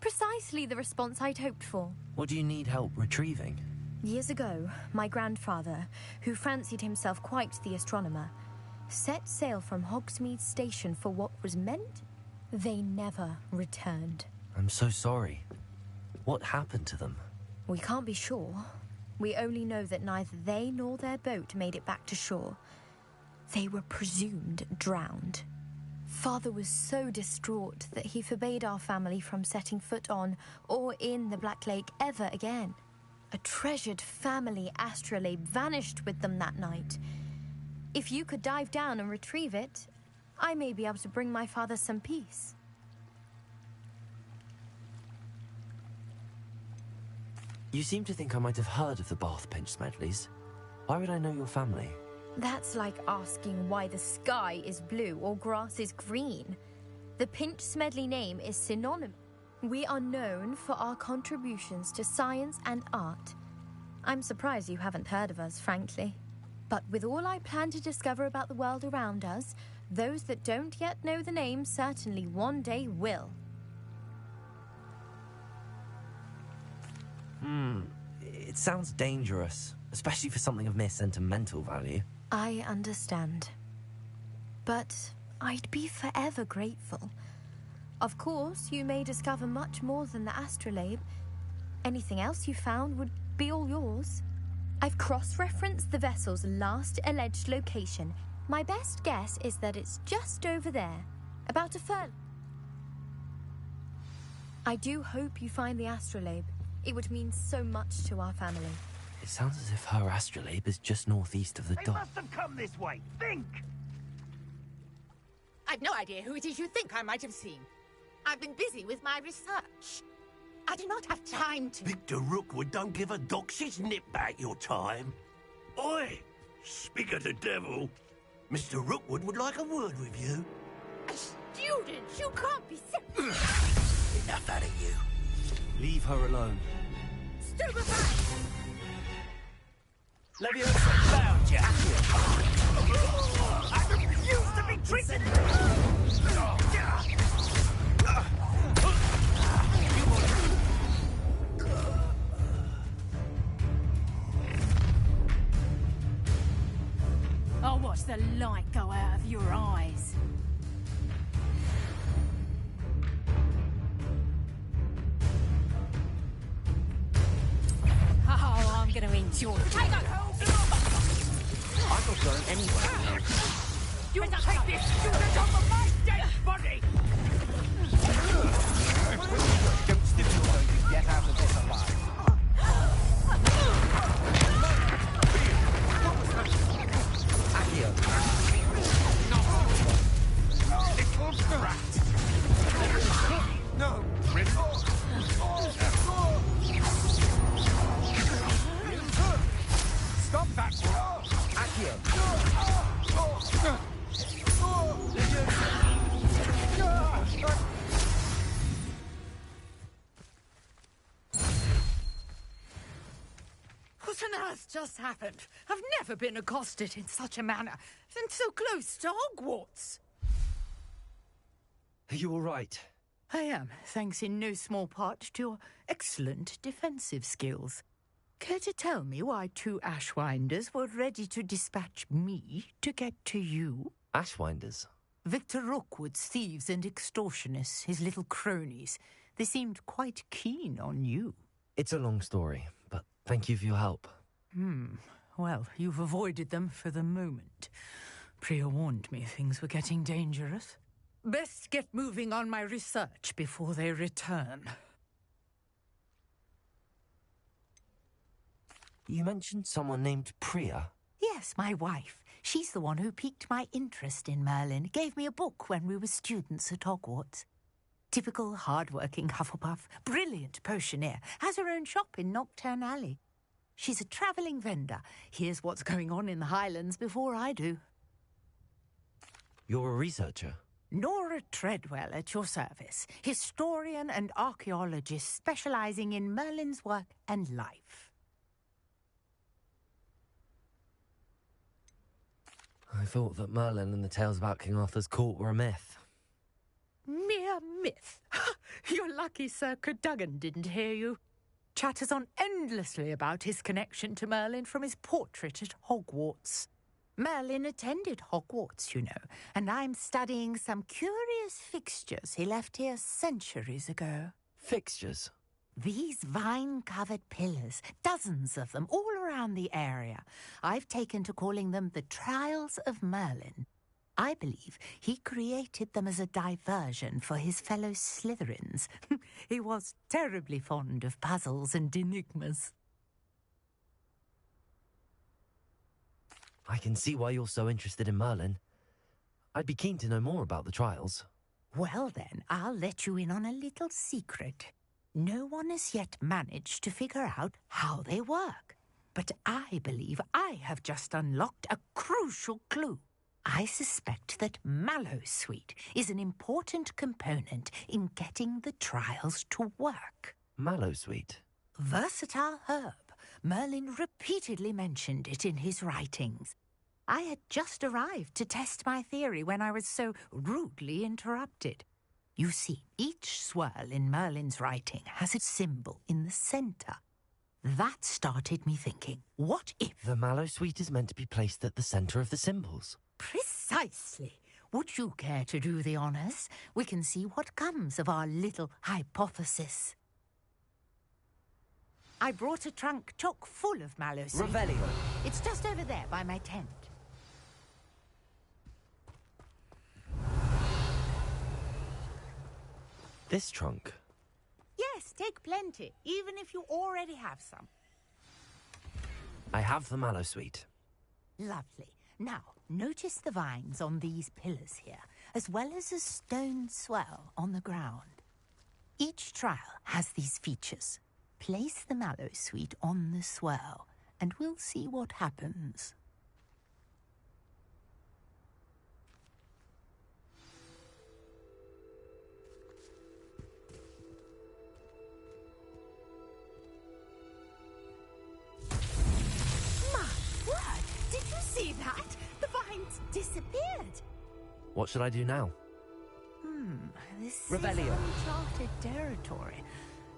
Precisely the response I'd hoped for. What do you need help retrieving? Years ago, my grandfather, who fancied himself quite the astronomer, set sail from Hogsmeade Station for what was meant. They never returned. I'm so sorry. What happened to them? We can't be sure. We only know that neither they nor their boat made it back to shore. They were presumed drowned. Father was so distraught that he forbade our family from setting foot on or in the Black Lake ever again. A treasured family astrolabe vanished with them that night. If you could dive down and retrieve it, I may be able to bring my father some peace. You seem to think I might have heard of the Bath Pinch Smedleys. Why would I know your family? That's like asking why the sky is blue or grass is green. The Pinch Smedley name is synonymous. We are known for our contributions to science and art. I'm surprised you haven't heard of us, frankly. But with all I plan to discover about the world around us, those that don't yet know the name certainly one day will. It sounds dangerous, especially for something of mere sentimental value. I understand. But I'd be forever grateful. Of course, you may discover much more than the astrolabe. Anything else you found would be all yours. I've cross-referenced the vessel's last alleged location. My best guess is that it's just over there, about a furlong. I do hope you find the astrolabe. It would mean so much to our family. It sounds as if her astrolabe is just northeast of the They dock. must have come this way. Think! I've no idea who it is you think I might have seen. I've been busy with my research. I do not have time to... Victor Rookwood don't give a doxy's nip back your time. Oi! Speak of the devil. Mr. Rookwood would like a word with you. A student? You can't be so... Enough out of you. Leave her alone. Stupefy! Leviosa found you. I refuse to be treated. I'll watch the light go out of your eyes. Oh, I'm gonna enjoy it. I'm not going anywhere. You take this student over my dead body! Don't stipulate to get out of this alive. Little brat! No! Stop that! Accio! What on earth just happened? I've never been accosted in such a manner, and so close to Hogwarts. Are you all right? I am, thanks in no small part to your excellent defensive skills. Care to tell me why two Ashwinders were ready to dispatch me to get to you? Ashwinders? Victor Rookwood's thieves and extortionists, his little cronies. They seemed quite keen on you. It's a long story, but thank you for your help. Well, you've avoided them for the moment. Priya warned me things were getting dangerous. Best get moving on my research before they return. You mentioned someone named Priya. Yes, my wife. She's the one who piqued my interest in Merlin. Gave me a book when we were students at Hogwarts. Typical hard-working Hufflepuff, brilliant potioneer, has her own shop in Knockturn Alley. She's a travelling vendor. Hears what's going on in the Highlands before I do. You're a researcher? Nora Treadwell at your service, historian and archaeologist specialising in Merlin's work and life. I thought that Merlin and the tales about King Arthur's court were a myth. Mere myth. You're lucky Sir Cadogan didn't hear you. Chatters on endlessly about his connection to Merlin from his portrait at Hogwarts. Merlin attended Hogwarts, you know, and I'm studying some curious fixtures he left here centuries ago. Fixtures? These vine-covered pillars, dozens of them, all around the area. I've taken to calling them the Trials of Merlin. I believe he created them as a diversion for his fellow Slytherins. He was terribly fond of puzzles and enigmas. I can see why you're so interested in Merlin. I'd be keen to know more about the trials. Well then, I'll let you in on a little secret. No one has yet managed to figure out how they work. But I believe I have just unlocked a crucial clue. I suspect that Mallowsweet is an important component in getting the trials to work. Mallowsweet? Versatile herb. Merlin repeatedly mentioned it in his writings. I had just arrived to test my theory when I was so rudely interrupted. You see, each swirl in Merlin's writing has a symbol in the centre. That started me thinking, what if... The Mallowsweet is meant to be placed at the centre of the symbols. Precisely. Would you care to do the honours? We can see what comes of our little hypothesis. I brought a trunk chock full of Mallowsweet. Revelio. It's just over there by my tent. This trunk? Yes, take plenty, even if you already have some. I have the Mallowsweet. Lovely. Now, notice the vines on these pillars here, as well as a stone swell on the ground. Each trial has these features. Place the Mallowsweet on the swirl, and we'll see what happens. My word! Did you see that? The vines disappeared. What should I do now? This Revelio. is uncharted territory.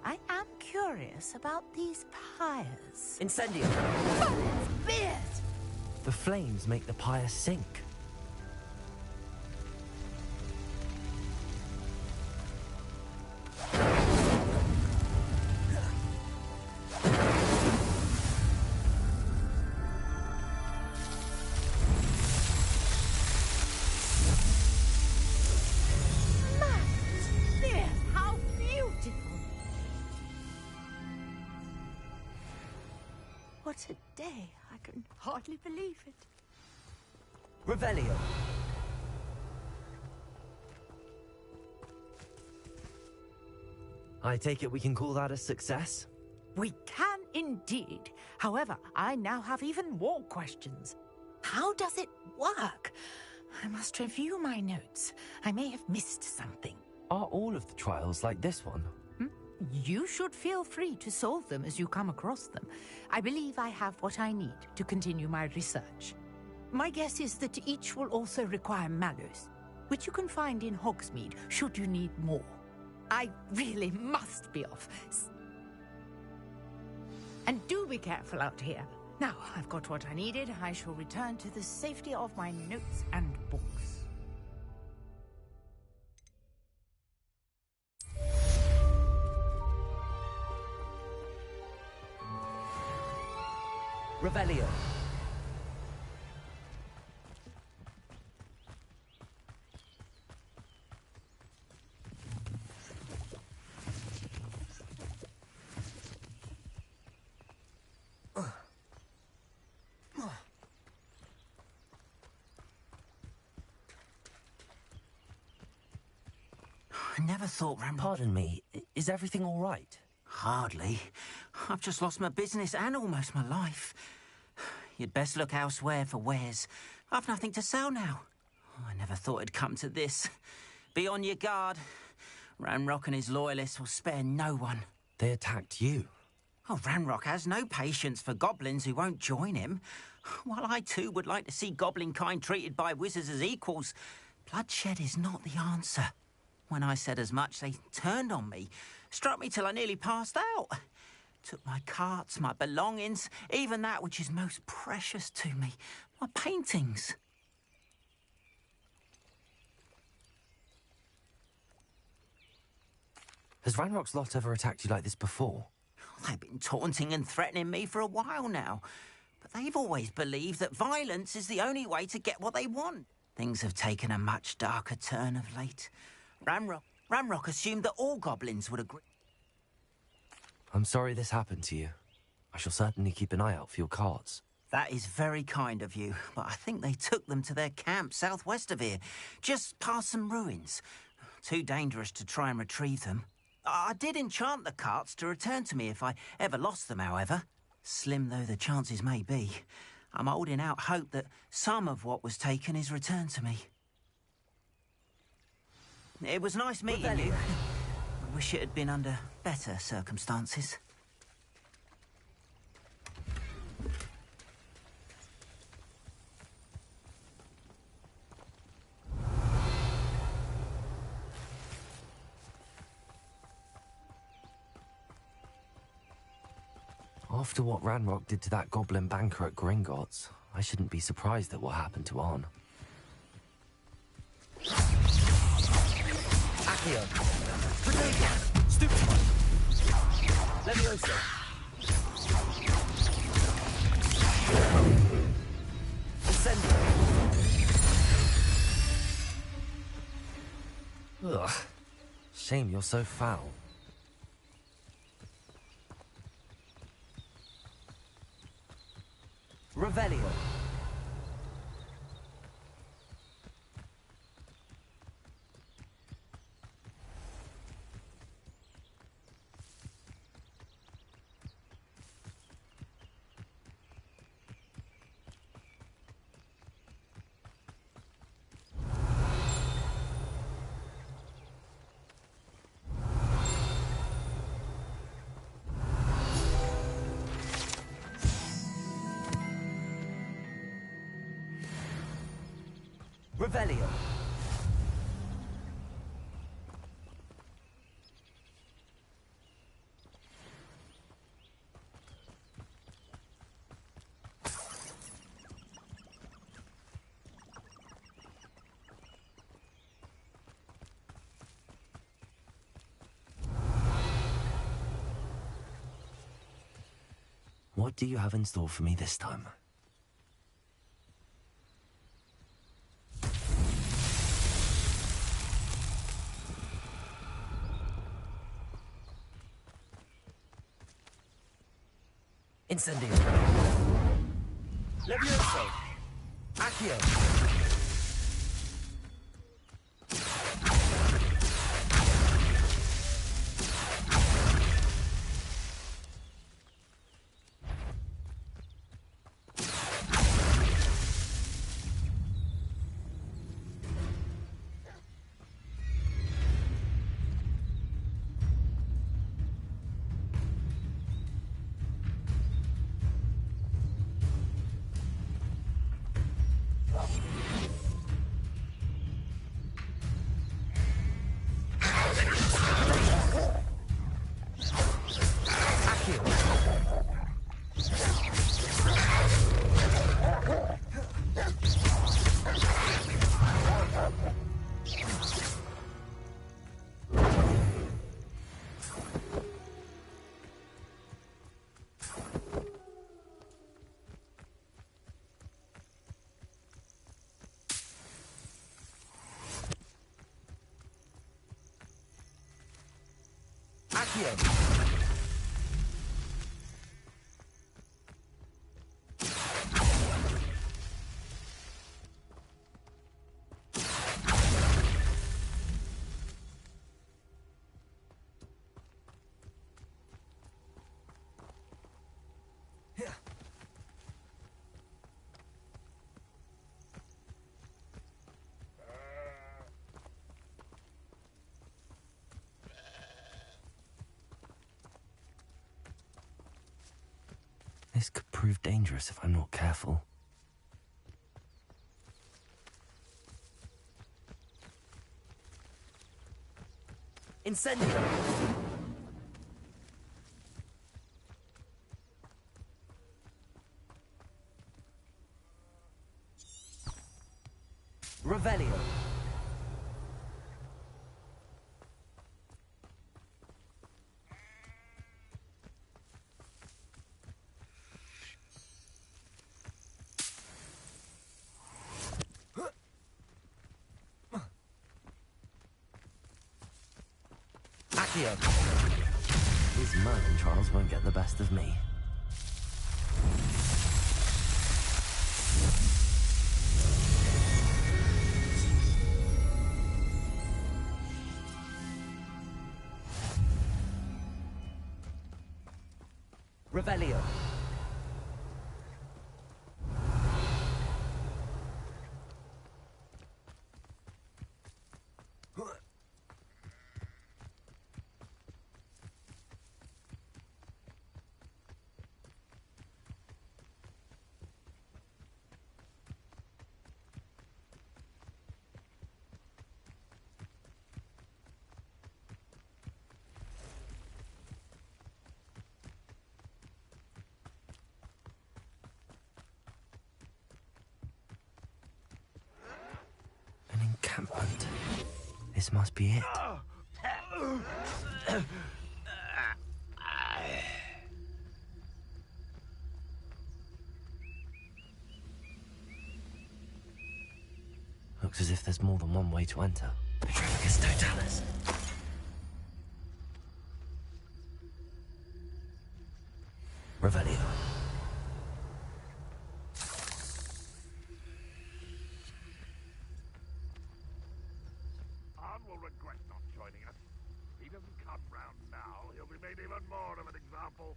I am curious about these pyres. Incendio. Oh, it's beard! The flames make the pyre sink. How beautiful! What a day. I can hardly believe it. Revelio. I take it we can call that a success? We can indeed. However, I now have even more questions. How does it work? I must review my notes. I may have missed something. Are all of the trials like this one? You should feel free to solve them as you come across them. I believe I have what I need to continue my research. My guess is that each will also require mallows, which you can find in Hogsmeade should you need more. I really must be off. And do be careful out here. Now, I've got what I needed. I shall return to the safety of my notes and books. Revelio. I never thought Rambo... Pardon me, is everything all right? Hardly. I've just lost my business and almost my life. You'd best look elsewhere for wares. I've nothing to sell now. I never thought it'd come to this. Be on your guard. Ranrock and his loyalists will spare no one. They attacked you? Oh, Ranrock has no patience for goblins who won't join him. While I too would like to see goblin kind treated by wizards as equals, bloodshed is not the answer. When I said as much, they turned on me, struck me till I nearly passed out. Took my carts, my belongings, even that which is most precious to me, My paintings. Has Ranrock's lot ever attacked you like this before? They've been taunting and threatening me for a while now. But they've always believed that violence is the only way to get what they want. Things have taken a much darker turn of late. Ranrock assumed that all goblins would agree. I'm sorry this happened to you. I shall certainly keep an eye out for your cards. That is very kind of you, but I think they took them to their camp southwest of here, just past some ruins. Too dangerous to try and retrieve them. I did enchant the carts to return to me if I ever lost them, however. Slim though the chances may be, I'm holding out hope that some of what was taken is returned to me. It was nice meeting you. I wish it had been under better circumstances. After what Ranrock did to that goblin banker at Gringotts, I shouldn't be surprised at what happened to Arn. Accio. Protego. Stupefy. Levioso. Incendio. Ugh. Shame you're so foul. Revelio. Revelio. What do you have in store for me this time? Incendio. Levioso. Accio. Accio. This could prove dangerous if I'm not careful. Incendio. Revelio. Accio. These Merlin trials won't get the best of me. Revelio. An encampment. This must be it. Looks as if there's more than one way to enter. Petrificus Totalis. Revelio. Arn will regret not joining us. If he doesn't come round now, he'll be made even more of an example.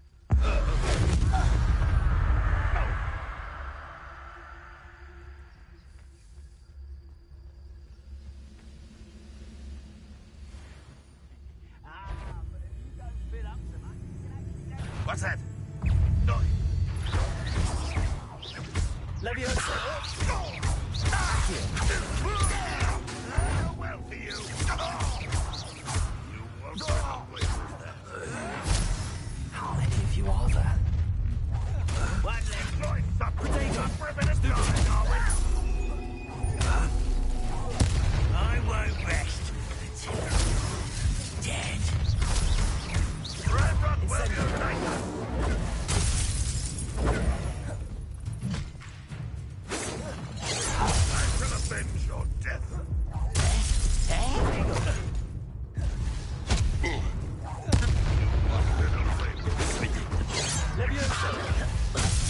What's that? No. Leviosa. Well for you. You won't get away with that. How many of you are there? One leg going up for a bit of time, Darwin. I won't rest until you're dead. Reverend William Knight. I shall avenge your death.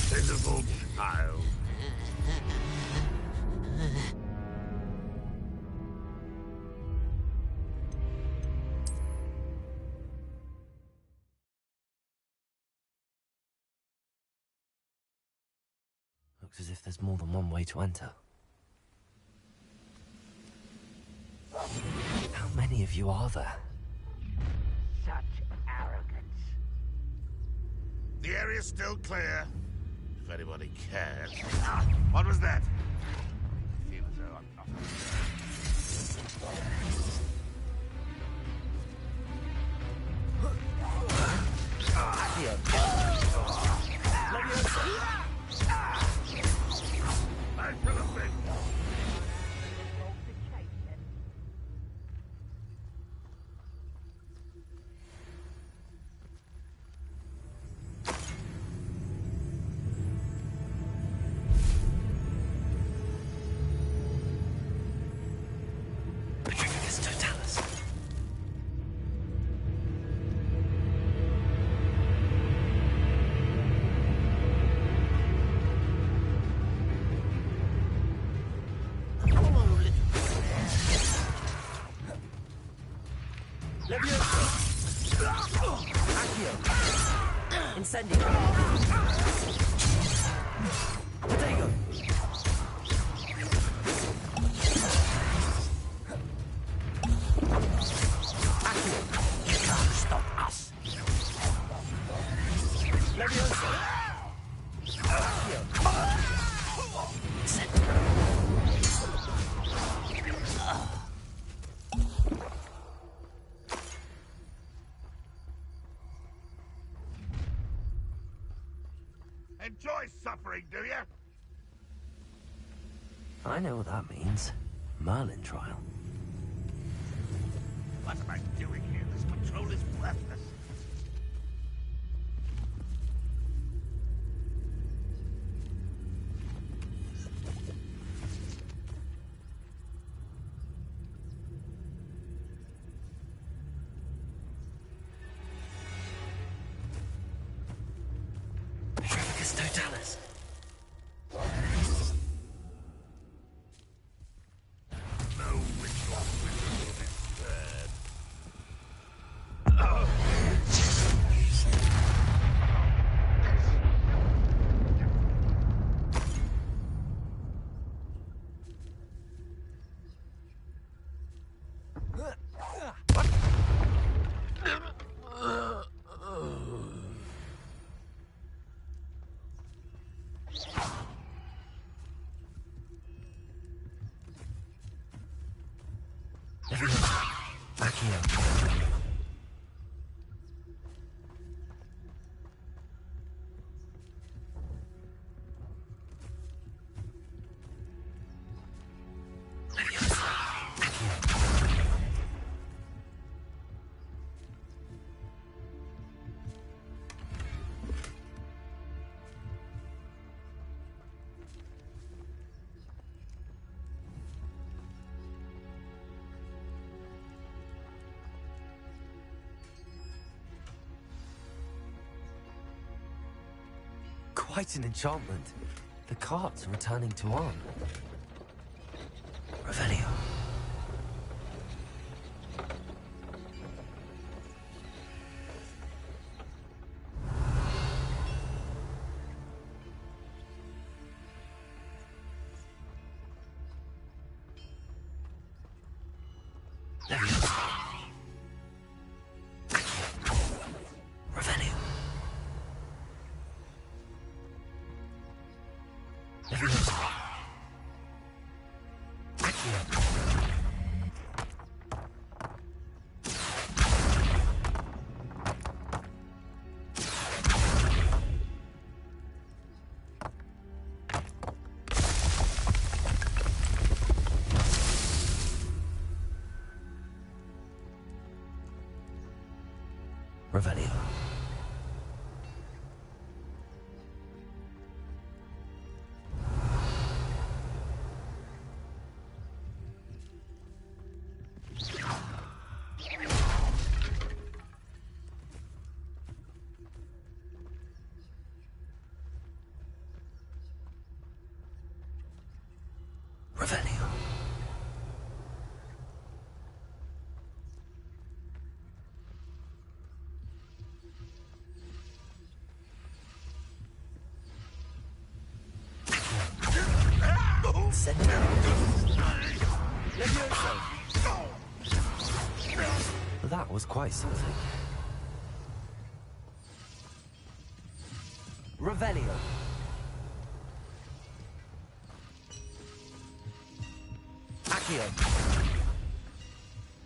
Pitiful child. Looks as if there's more than one way to enter. How many of you are there? Such arrogance. The area's still clear. If anybody cares. What was that? I feel as though I'm not. I feel a thing. Petrificus Totalis. Leviosa. Accio. Incendio. Potato. Accio. You can't stop us. Leviosa. Accio. Incendio. Enjoy suffering, do you? I know what that means. Merlin trial? What am I doing here? This patrol is worthless. Trafficus Totalis. No ritual will be spared. Quite an enchantment. The carts are returning to Arn. Revelio. Revelio. Revelio. That was quite something. Revelio. Accio.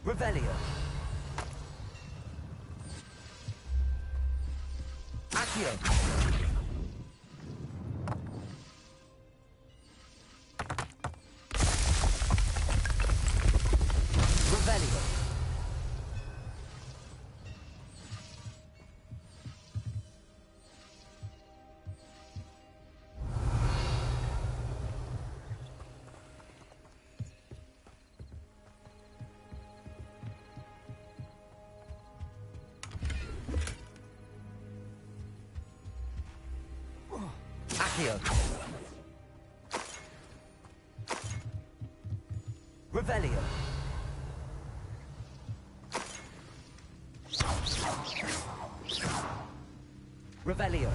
Revelio. Accio. Accio. Revelio. Revelio.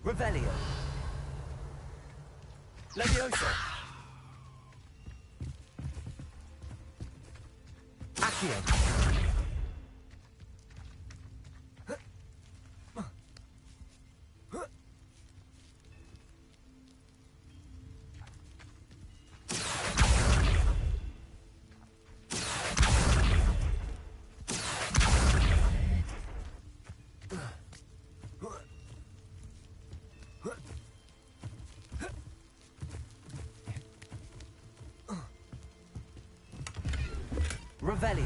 Revelio. Levioso. Accio. Revelio.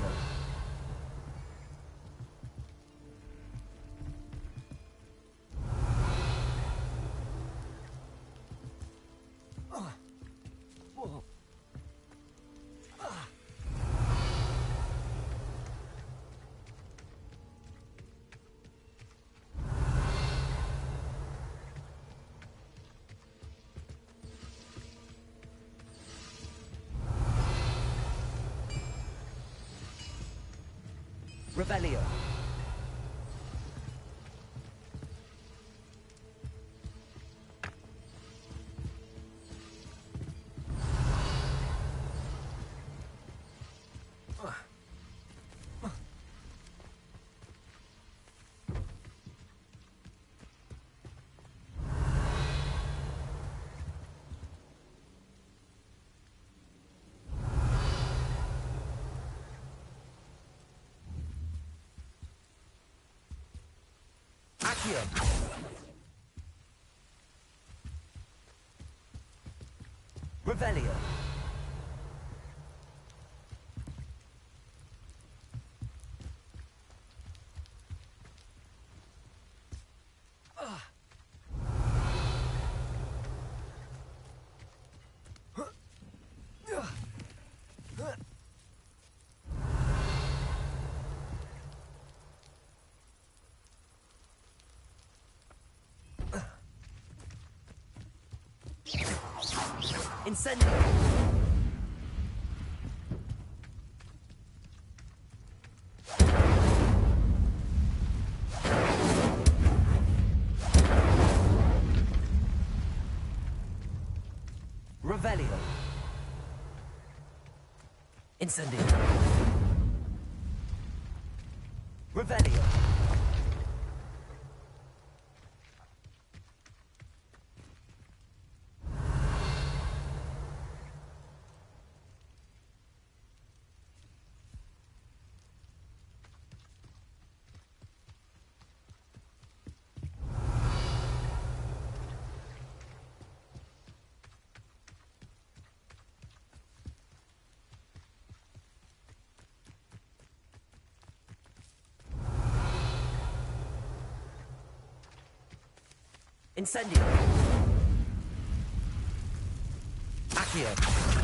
Revelio. Accio. Revelio. Incendio. Revelio. Incendio. Revelio. Incendio. Accio.